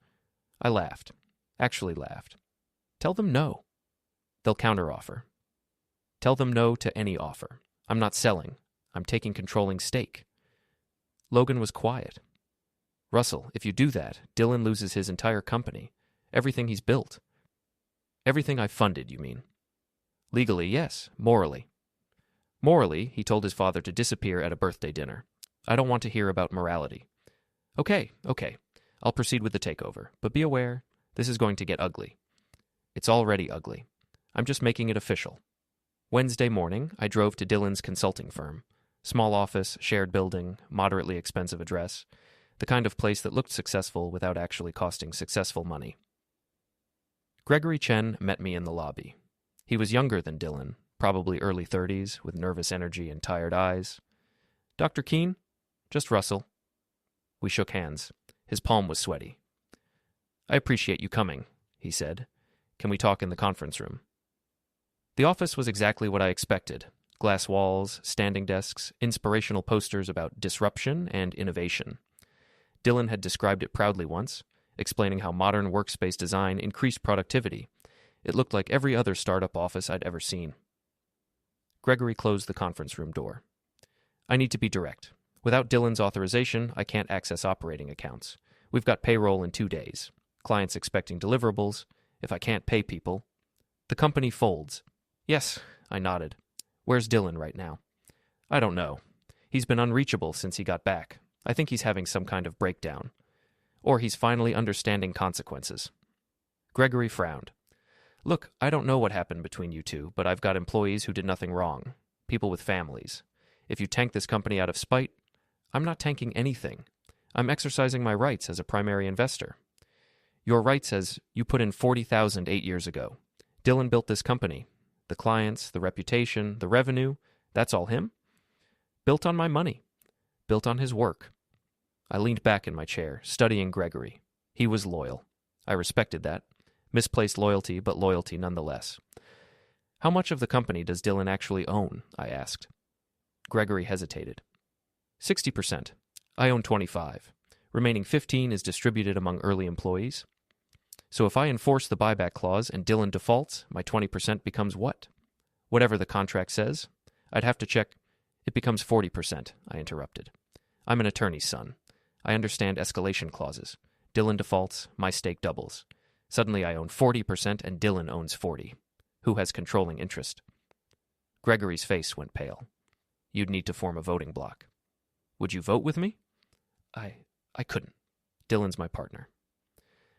I laughed. Actually laughed. Tell them no. They'll counteroffer. Tell them no to any offer. I'm not selling. I'm taking controlling stake. Logan was quiet. Russell, if you do that, Dylan loses his entire company. Everything he's built. Everything I funded, you mean? Legally, yes. Morally. Morally, he told his father to disappear at a birthday dinner. I don't want to hear about morality. Okay. I'll proceed with the takeover. But be aware, this is going to get ugly. It's already ugly. I'm just making it official. Wednesday morning, I drove to Dylan's consulting firm. Small office, shared building, moderately expensive address. The kind of place that looked successful without actually costing successful money. Gregory Chen met me in the lobby. He was younger than Dylan, probably early 30s, with nervous energy and tired eyes. "Dr. Keane?" "Just Russell." We shook hands. His palm was sweaty. "I appreciate you coming," he said. "Can we talk in the conference room?" The office was exactly what I expected. Glass walls, standing desks, inspirational posters about disruption and innovation. Dylan had described it proudly once, explaining how modern workspace design increased productivity. It looked like every other startup office I'd ever seen. Gregory closed the conference room door. "I need to be direct. Without Dylan's authorization, I can't access operating accounts. We've got payroll in 2 days. Clients expecting deliverables. If I can't pay people, the company folds." "Yes," I nodded. "Where's Dylan right now?" "I don't know. He's been unreachable since he got back. I think he's having some kind of breakdown. Or he's finally understanding consequences." Gregory frowned. "Look, I don't know what happened between you two, but I've got employees who did nothing wrong. People with families. If you tank this company out of spite, I'm not tanking anything. I'm exercising my rights as a primary investor. Your rights as you put in $40,000 8 years ago. Dylan built this company. The clients, the reputation, the revenue, that's all him. Built on my money. Built on his work." I leaned back in my chair, studying Gregory. He was loyal. I respected that. Misplaced loyalty, but loyalty nonetheless. "How much of the company does Dylan actually own?" I asked. Gregory hesitated. 60%. I own 25. Remaining 15 is distributed among early employees. So if I enforce the buyback clause and Dylan defaults, my 20% becomes what? Whatever the contract says. I'd have to check. It becomes 40%, I interrupted. I'm an attorney's son. I understand escalation clauses. Dylan defaults, my stake doubles. Suddenly I own 40% and Dylan owns 40. Who has controlling interest? Gregory's face went pale. "You'd need to form a voting bloc." "Would you vote with me?" I couldn't. Dylan's my partner."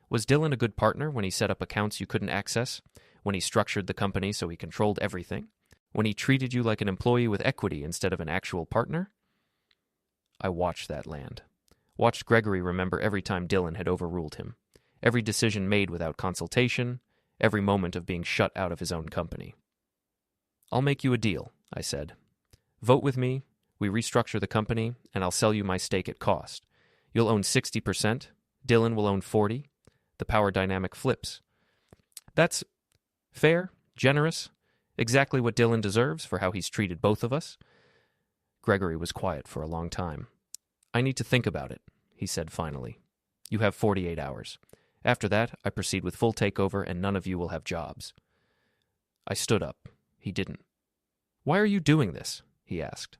Was Dylan a good partner when he set up accounts you couldn't access? When he structured the company so he controlled everything? When he treated you like an employee with equity instead of an actual partner? I watched that land. Watched Gregory remember every time Dylan had overruled him. Every decision made without consultation. Every moment of being shut out of his own company. "I'll make you a deal," I said. "Vote with me, we restructure the company, and I'll sell you my stake at cost. You'll own 60%, Dylan will own 40%. The power dynamic flips. That's fair, generous, exactly what Dylan deserves for how he's treated both of us." Gregory was quiet for a long time. "I need to think about it," he said finally. "You have 48 hours. After that, I proceed with full takeover and none of you will have jobs." I stood up. He didn't. "Why are you doing this?" he asked.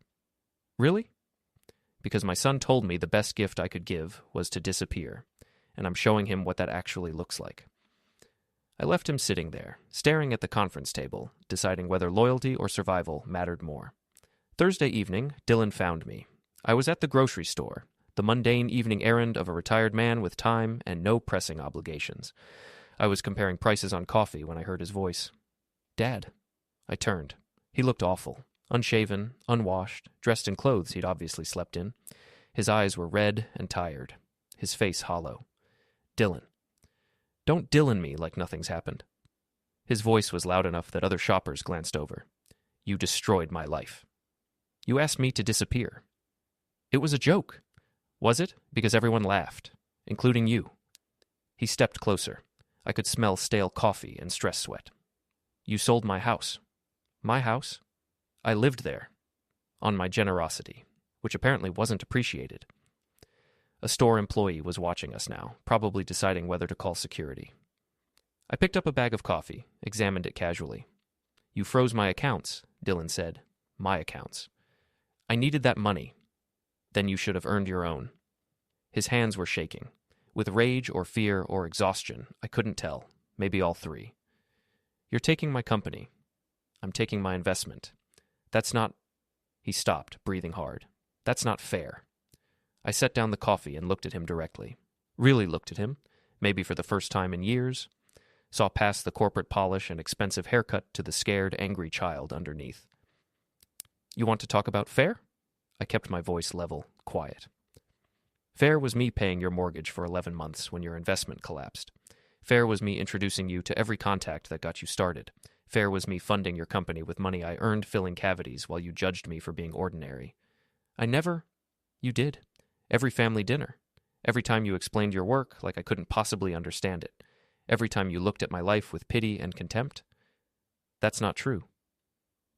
"Really?" "Because my son told me the best gift I could give was to disappear, and I'm showing him what that actually looks like." I left him sitting there, staring at the conference table, deciding whether loyalty or survival mattered more. Thursday evening, Dylan found me. I was at the grocery store, the mundane evening errand of a retired man with time and no pressing obligations. I was comparing prices on coffee when I heard his voice. "Dad." I turned. He looked awful. Unshaven, unwashed, dressed in clothes he'd obviously slept in. His eyes were red and tired. His face hollow. "Dylan." "Don't Dylan me like nothing's happened." His voice was loud enough that other shoppers glanced over. "You destroyed my life. You asked me to disappear." "It was a joke." "Was it? Because everyone laughed, including you." He stepped closer. I could smell stale coffee and stress sweat. "You sold my house." "My house?" "I lived there. On my generosity, which apparently wasn't appreciated." A store employee was watching us now, probably deciding whether to call security. I picked up a bag of coffee, examined it casually. "You froze my accounts," Dylan said. "My accounts." "I needed that money." "Then you should have earned your own." His hands were shaking. With rage or fear or exhaustion, I couldn't tell. Maybe all three. "You're taking my company." "I'm taking my investment." "That's not—" He stopped, breathing hard. "That's not fair." I set down the coffee and looked at him directly. Really looked at him, maybe for the first time in years. saw past the corporate polish and expensive haircut to the scared, angry child underneath. You want to talk about Fair? I kept my voice level, quiet. Fair was me paying your mortgage for 11 months when your investment collapsed. Fair was me introducing you to every contact that got you started. Fair was me funding your company with money I earned filling cavities while you judged me for being ordinary. You did. Every family dinner. Every time you explained your work like I couldn't possibly understand it. Every time you looked at my life with pity and contempt. That's not true.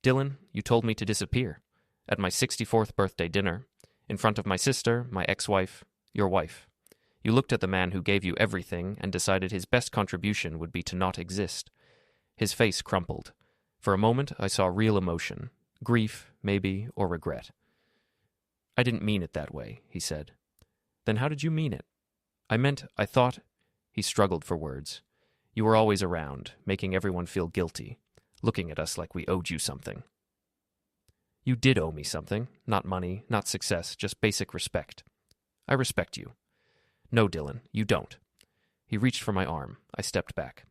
Dylan, you told me to disappear. At my 64th birthday dinner, in front of my sister, my ex-wife, your wife. You looked at the man who gave you everything and decided his best contribution would be to not exist. His face crumpled. For a moment, I saw real emotion. Grief, maybe, or regret. I didn't mean it that way, he said. Then how did you mean it? I thought... He struggled for words. You were always around, making everyone feel guilty, looking at us like we owed you something. You did owe me something. Not money, not success, just basic respect. I respect you. No, Dylan, you don't. He reached for my arm. I stepped back.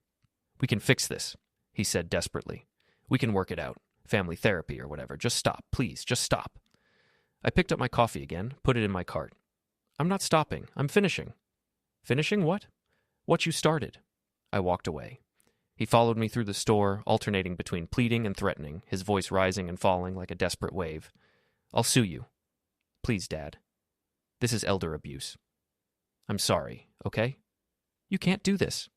We can fix this, he said desperately. We can work it out. Family therapy or whatever. Just stop, please, just stop. I picked up my coffee again, put it in my cart. I'm not stopping. I'm finishing. Finishing what? What you started. I walked away. He followed me through the store, alternating between pleading and threatening, his voice rising and falling like a desperate wave. I'll sue you. Please, Dad. This is elder abuse. I'm sorry, okay? You can't do this.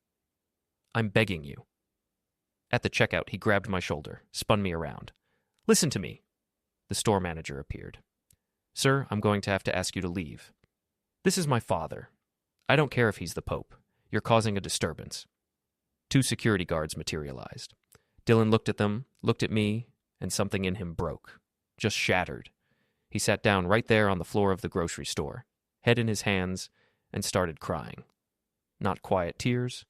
I'm begging you. At the checkout, he grabbed my shoulder, spun me around. Listen to me. The store manager appeared. Sir, I'm going to have to ask you to leave. This is my father. I don't care if he's the Pope. You're causing a disturbance. 2 security guards materialized. Dylan looked at them, looked at me, and something in him broke. Just shattered. He sat down right there on the floor of the grocery store, head in his hands, and started crying. Not quiet tears,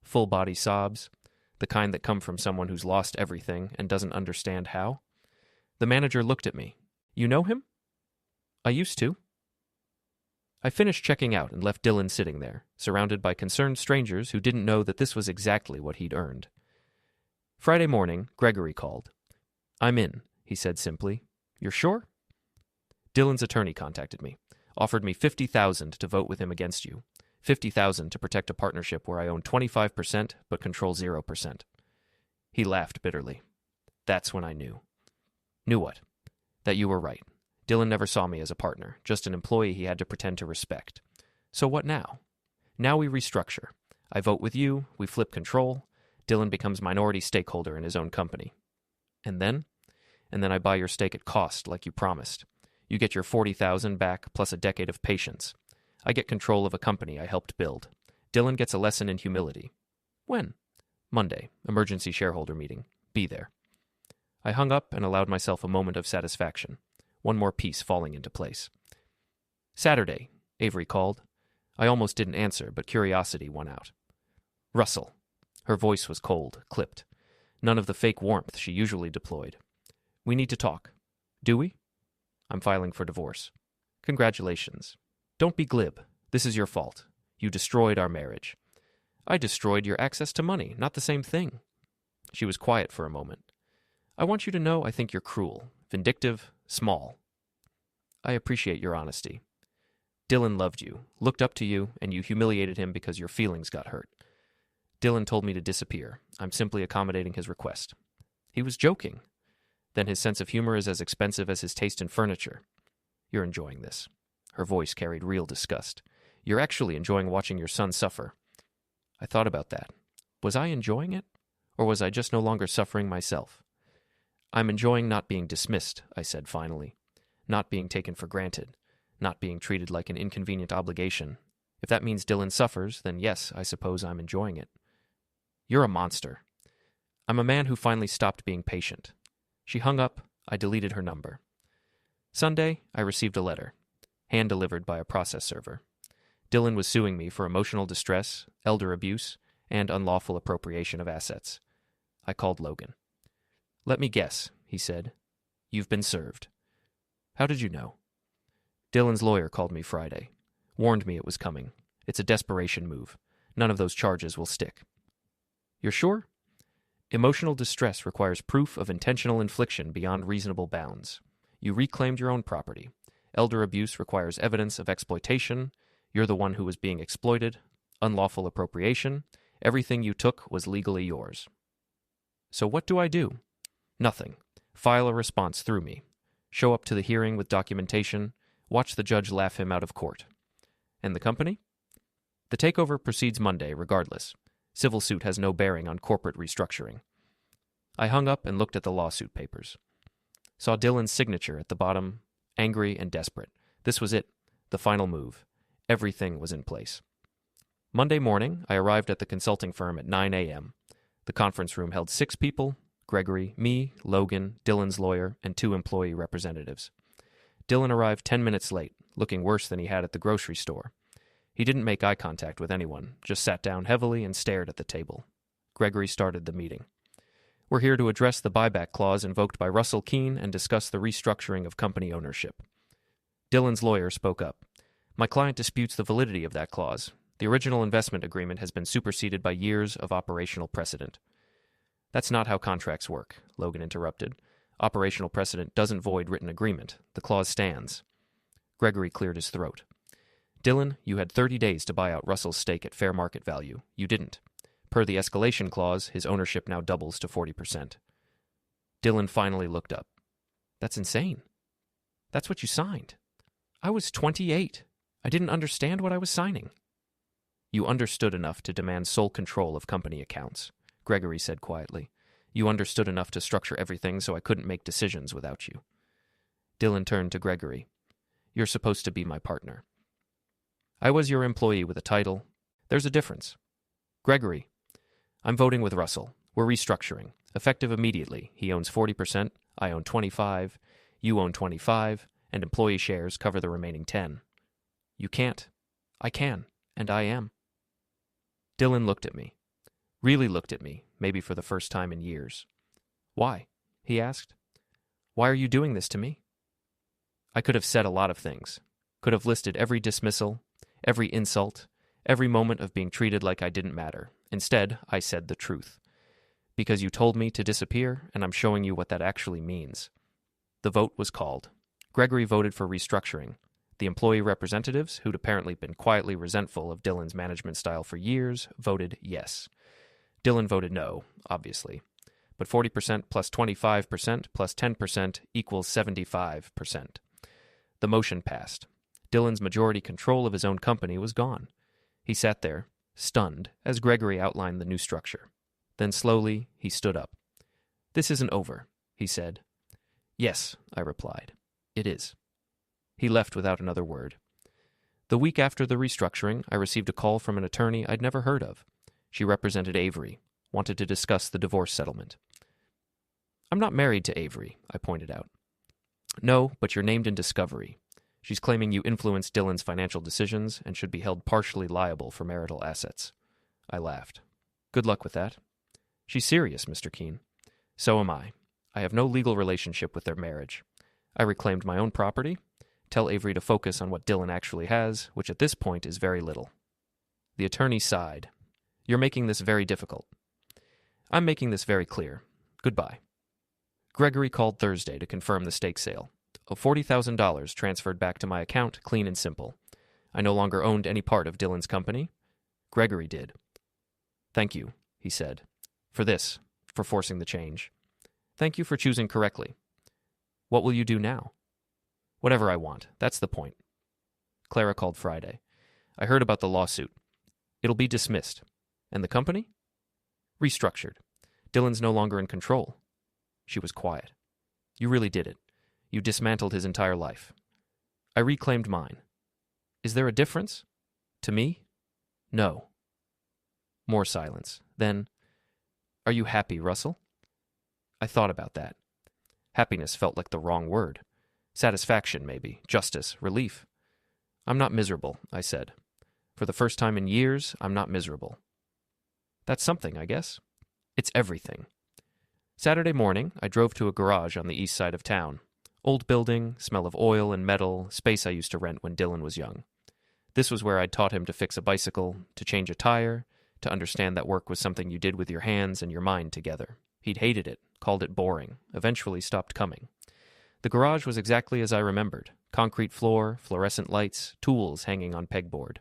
full-body sobs, the kind that come from someone who's lost everything and doesn't understand how. The manager looked at me. You know him? I used to. I finished checking out and left Dylan sitting there, surrounded by concerned strangers who didn't know that this was exactly what he'd earned. Friday morning, Gregory called. I'm in, he said simply. You're sure? Dylan's attorney contacted me, offered me $50,000 to vote with him against you, $50,000 to protect a partnership where I own 25% but control 0%. He laughed bitterly. That's when I knew. Knew what? That you were right. Dylan never saw me as a partner, just an employee he had to pretend to respect. So what now? Now we restructure. I vote with you, we flip control, Dylan becomes minority stakeholder in his own company. And then? And then I buy your stake at cost, like you promised. You get your $40,000 back, plus a decade of patience. I get control of a company I helped build. Dylan gets a lesson in humility. When? Monday, emergency shareholder meeting. Be there. I hung up and allowed myself a moment of satisfaction. One more piece falling into place. Saturday, Avery called. I almost didn't answer, but curiosity won out. Russell. Her voice was cold, clipped. None of the fake warmth she usually deployed. We need to talk. Do we? I'm filing for divorce. Congratulations. Don't be glib. This is your fault. You destroyed our marriage. I destroyed your access to money, not the same thing. She was quiet for a moment. I want you to know I think you're cruel, vindictive, small. I appreciate your honesty. Dylan loved you, looked up to you, and you humiliated him because your feelings got hurt. Dylan told me to disappear. I'm simply accommodating his request. He was joking. Then his sense of humor is as expensive as his taste in furniture. You're enjoying this. Her voice carried real disgust. You're actually enjoying watching your son suffer. I thought about that. Was I enjoying it? Or was I just no longer suffering myself? I'm enjoying not being dismissed, I said finally. Not being taken for granted. Not being treated like an inconvenient obligation. If that means Dylan suffers, then yes, I suppose I'm enjoying it. You're a monster. I'm a man who finally stopped being patient. She hung up. I deleted her number. Sunday, I received a letter, hand-delivered by a process server. Dylan was suing me for emotional distress, elder abuse, and unlawful appropriation of assets. I called Logan. Let me guess, he said. You've been served. How did you know? Dylan's lawyer called me Friday. Warned me it was coming. It's a desperation move. None of those charges will stick. You're sure? Emotional distress requires proof of intentional infliction beyond reasonable bounds. You reclaimed your own property. Elder abuse requires evidence of exploitation. You're the one who was being exploited. Unlawful appropriation. Everything you took was legally yours. So what do I do? Nothing. File a response through me. Show up to the hearing with documentation. Watch the judge laugh him out of court. And the company? The takeover proceeds Monday, regardless. Civil suit has no bearing on corporate restructuring. I hung up and looked at the lawsuit papers. Saw Dylan's signature at the bottom, angry and desperate. This was it, the final move. Everything was in place. Monday morning, I arrived at the consulting firm at 9 a.m. The conference room held 6 people, Gregory, me, Logan, Dylan's lawyer, and 2 employee representatives. Dylan arrived 10 minutes late, looking worse than he had at the grocery store. He didn't make eye contact with anyone, just sat down heavily and stared at the table. Gregory started the meeting. We're here to address the buyback clause invoked by Russell Keane and discuss the restructuring of company ownership. Dylan's lawyer spoke up. My client disputes the validity of that clause. The original investment agreement has been superseded by years of operational precedent. That's not how contracts work, Logan interrupted. Operational precedent doesn't void written agreement. The clause stands. Gregory cleared his throat. Dylan, you had 30 days to buy out Russell's stake at fair market value. You didn't. Per the escalation clause, his ownership now doubles to 40%. Dylan finally looked up. That's insane. That's what you signed. I was 28. I didn't understand what I was signing. You understood enough to demand sole control of company accounts, Gregory said quietly. You understood enough to structure everything so I couldn't make decisions without you. Dylan turned to Gregory. You're supposed to be my partner. I was your employee with a title. There's a difference. Gregory, I'm voting with Russell. We're restructuring. Effective immediately. He owns 40%, I own 25%, you own 25%, and employee shares cover the remaining 10%. You can't. I can, and I am. Dylan looked at me. Really looked at me, maybe for the first time in years. Why? He asked. Why are you doing this to me? I could have said a lot of things. Could have listed every dismissal, every insult, every moment of being treated like I didn't matter. Instead, I said the truth. Because you told me to disappear, and I'm showing you what that actually means. The vote was called. Gregory voted for restructuring. The employee representatives, who'd apparently been quietly resentful of Dylan's management style for years, voted yes. Dylan voted no, obviously. But 40% plus 25% plus 10% equals 75%. The motion passed. Dylan's majority control of his own company was gone. He sat there, stunned, as Gregory outlined the new structure. Then slowly, he stood up. This isn't over, he said. Yes, I replied. It is. He left without another word. The week after the restructuring, I received a call from an attorney I'd never heard of. She represented Avery, wanted to discuss the divorce settlement. I'm not married to Avery, I pointed out. No, but you're named in discovery. She's claiming you influenced Dylan's financial decisions and should be held partially liable for marital assets. I laughed. Good luck with that. She's serious, Mr. Keane. So am I. I have no legal relationship with their marriage. I reclaimed my own property. Tell Avery to focus on what Dylan actually has, which at this point is very little. The attorney sighed. You're making this very difficult. I'm making this very clear. Goodbye. Gregory called Thursday to confirm the stake sale. $40,000 transferred back to my account, clean and simple. I no longer owned any part of Dylan's company. Gregory did. Thank you, he said. For this, for forcing the change. Thank you for choosing correctly. What will you do now? Whatever I want. That's the point. Clara called Friday. I heard about the lawsuit. It'll be dismissed. And the company? Restructured. Dylan's no longer in control. She was quiet. You really did it. You dismantled his entire life. I reclaimed mine. Is there a difference? To me? No. More silence. Then, are you happy, Russell? I thought about that. Happiness felt like the wrong word. Satisfaction, maybe. Justice. Relief. I'm not miserable, I said. For the first time in years, I'm not miserable. That's something, I guess. It's everything. Saturday morning, I drove to a garage on the east side of town. Old building, smell of oil and metal, space I used to rent when Dylan was young. This was where I'd taught him to fix a bicycle, to change a tire, to understand that work was something you did with your hands and your mind together. He'd hated it, called it boring, eventually stopped coming. The garage was exactly as I remembered. Concrete floor, fluorescent lights, tools hanging on pegboard.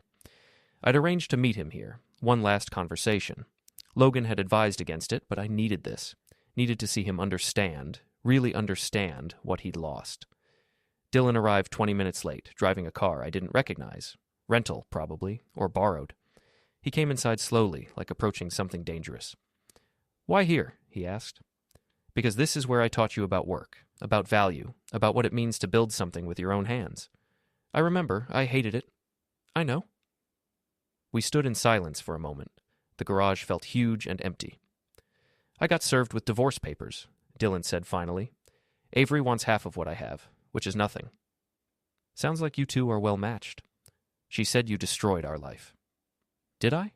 I'd arranged to meet him here. One last conversation. Logan had advised against it, but I needed this. Needed to see him understand, really understand what he'd lost. Dylan arrived 20 minutes late, driving a car I didn't recognize. Rental, probably, or borrowed. He came inside slowly, like approaching something dangerous. "Why here?" he asked. "Because this is where I taught you about work, about value, about what it means to build something with your own hands. I remember, I hated it. I know." We stood in silence for a moment. The garage felt huge and empty. "I got served with divorce papers," Dylan said finally. "Avery wants half of what I have, which is nothing." "Sounds like you two are well matched. She said you destroyed our life." "Did I?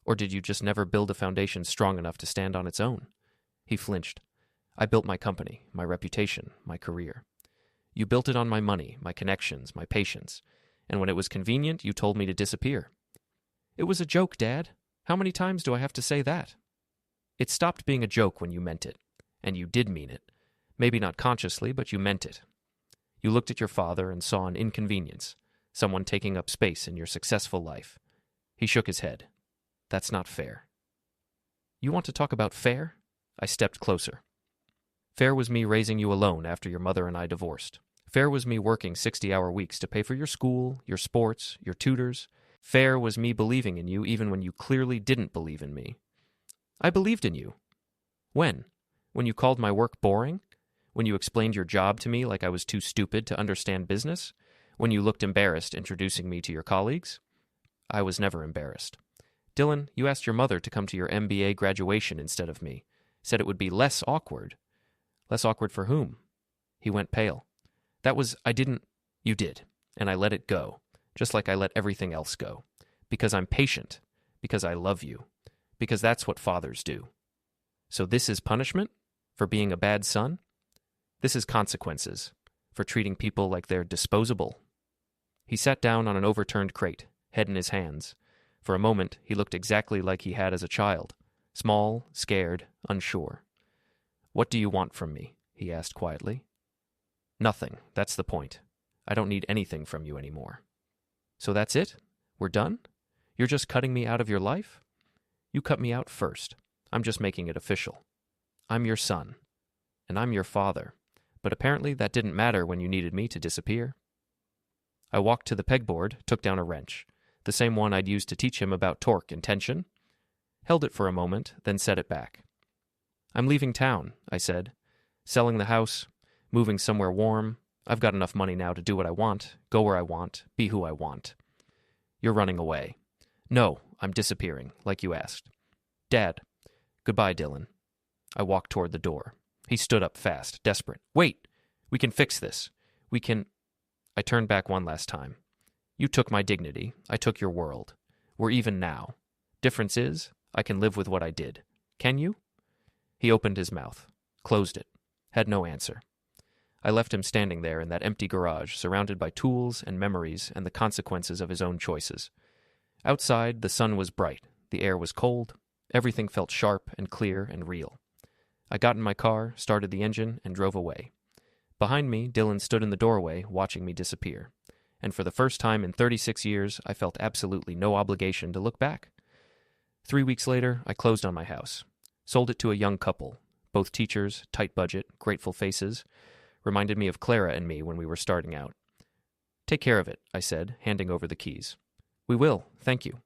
Or did you just never build a foundation strong enough to stand on its own?" He flinched. "I built my company, my reputation, my career. You built it on my money, my connections, my patience. And when it was convenient, you told me to disappear." "It was a joke, Dad. How many times do I have to say that?" "It stopped being a joke when you meant it. And you did mean it. Maybe not consciously, but you meant it. You looked at your father and saw an inconvenience, someone taking up space in your successful life." He shook his head. "That's not fair." "You want to talk about fair?" I stepped closer. "Fair was me raising you alone after your mother and I divorced. Fair was me working 60-hour weeks to pay for your school, your sports, your tutors. Fair was me believing in you even when you clearly didn't believe in me. I believed in you. When? When you called my work boring? When you explained your job to me like I was too stupid to understand business? When you looked embarrassed introducing me to your colleagues?" "I was never embarrassed. Dylan, you asked your mother to come to your MBA graduation instead of me. Said it would be less awkward." "Less awkward for whom?" He went pale. I didn't. You did, and I let it go, just like I let everything else go. Because I'm patient. Because I love you. Because that's what fathers do. So this is punishment? For being a bad son? This is consequences. For treating people like they're disposable." He sat down on an overturned crate, head in his hands. For a moment, he looked exactly like he had as a child. Small, scared, unsure. "What do you want from me?" he asked quietly. "Nothing. That's the point. I don't need anything from you anymore." "So that's it? We're done? You're just cutting me out of your life?" "You cut me out first. I'm just making it official. I'm your son. And I'm your father. But apparently that didn't matter when you needed me to disappear." I walked to the pegboard, took down a wrench, the same one I'd used to teach him about torque and tension. Held it for a moment, then set it back. "I'm leaving town," I said. "Selling the house, moving somewhere warm. I've got enough money now to do what I want, go where I want, be who I want." "You're running away." "No, I'm disappearing, like you asked." "Dad." "Goodbye, Dylan." I walked toward the door. He stood up fast, desperate. "Wait! We can fix this. We can—" I turned back one last time. "You took my dignity. I took your world. We're even now. Difference is, I can live with what I did. Can you?" He opened his mouth, closed it, had no answer. I left him standing there in that empty garage, surrounded by tools and memories and the consequences of his own choices. Outside, the sun was bright, the air was cold, everything felt sharp and clear and real. I got in my car, started the engine, and drove away. Behind me, Dylan stood in the doorway, watching me disappear. And for the first time in 36 years, I felt absolutely no obligation to look back. 3 weeks later, I closed on my house. Sold it to a young couple, both teachers, tight budget, grateful faces. Reminded me of Clara and me when we were starting out. "Take care of it," I said, handing over the keys. "We will, thank you."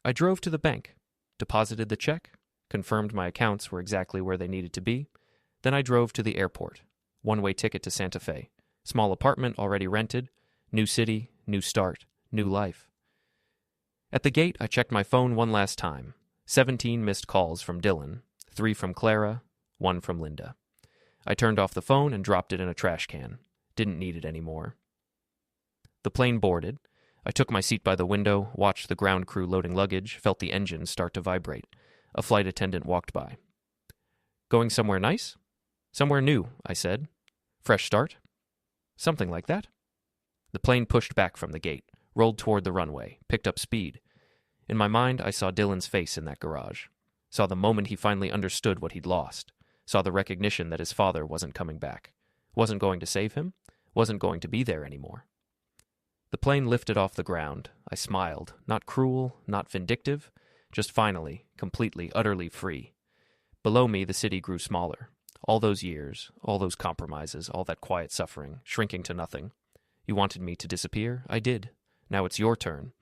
I drove to the bank, deposited the check, confirmed my accounts were exactly where they needed to be. Then I drove to the airport. One-way ticket to Santa Fe. Small apartment already rented. New city, new start, new life. At the gate, I checked my phone one last time. 17 missed calls from Dylan, 3 from Clara, 1 from Linda. I turned off the phone and dropped it in a trash can. Didn't need it anymore. The plane boarded. I took my seat by the window, watched the ground crew loading luggage, felt the engine start to vibrate. A flight attendant walked by. "Going somewhere nice?" "Somewhere new," I said. "Fresh start?" "Something like that." The plane pushed back from the gate, rolled toward the runway, picked up speed. In my mind, I saw Dylan's face in that garage. Saw the moment he finally understood what he'd lost. Saw the recognition that his father wasn't coming back. Wasn't going to save him. Wasn't going to be there anymore. The plane lifted off the ground. I smiled. Not cruel, not vindictive. Just finally, completely, utterly free. Below me, the city grew smaller. All those years, all those compromises, all that quiet suffering, shrinking to nothing. You wanted me to disappear? I did. Now it's your turn.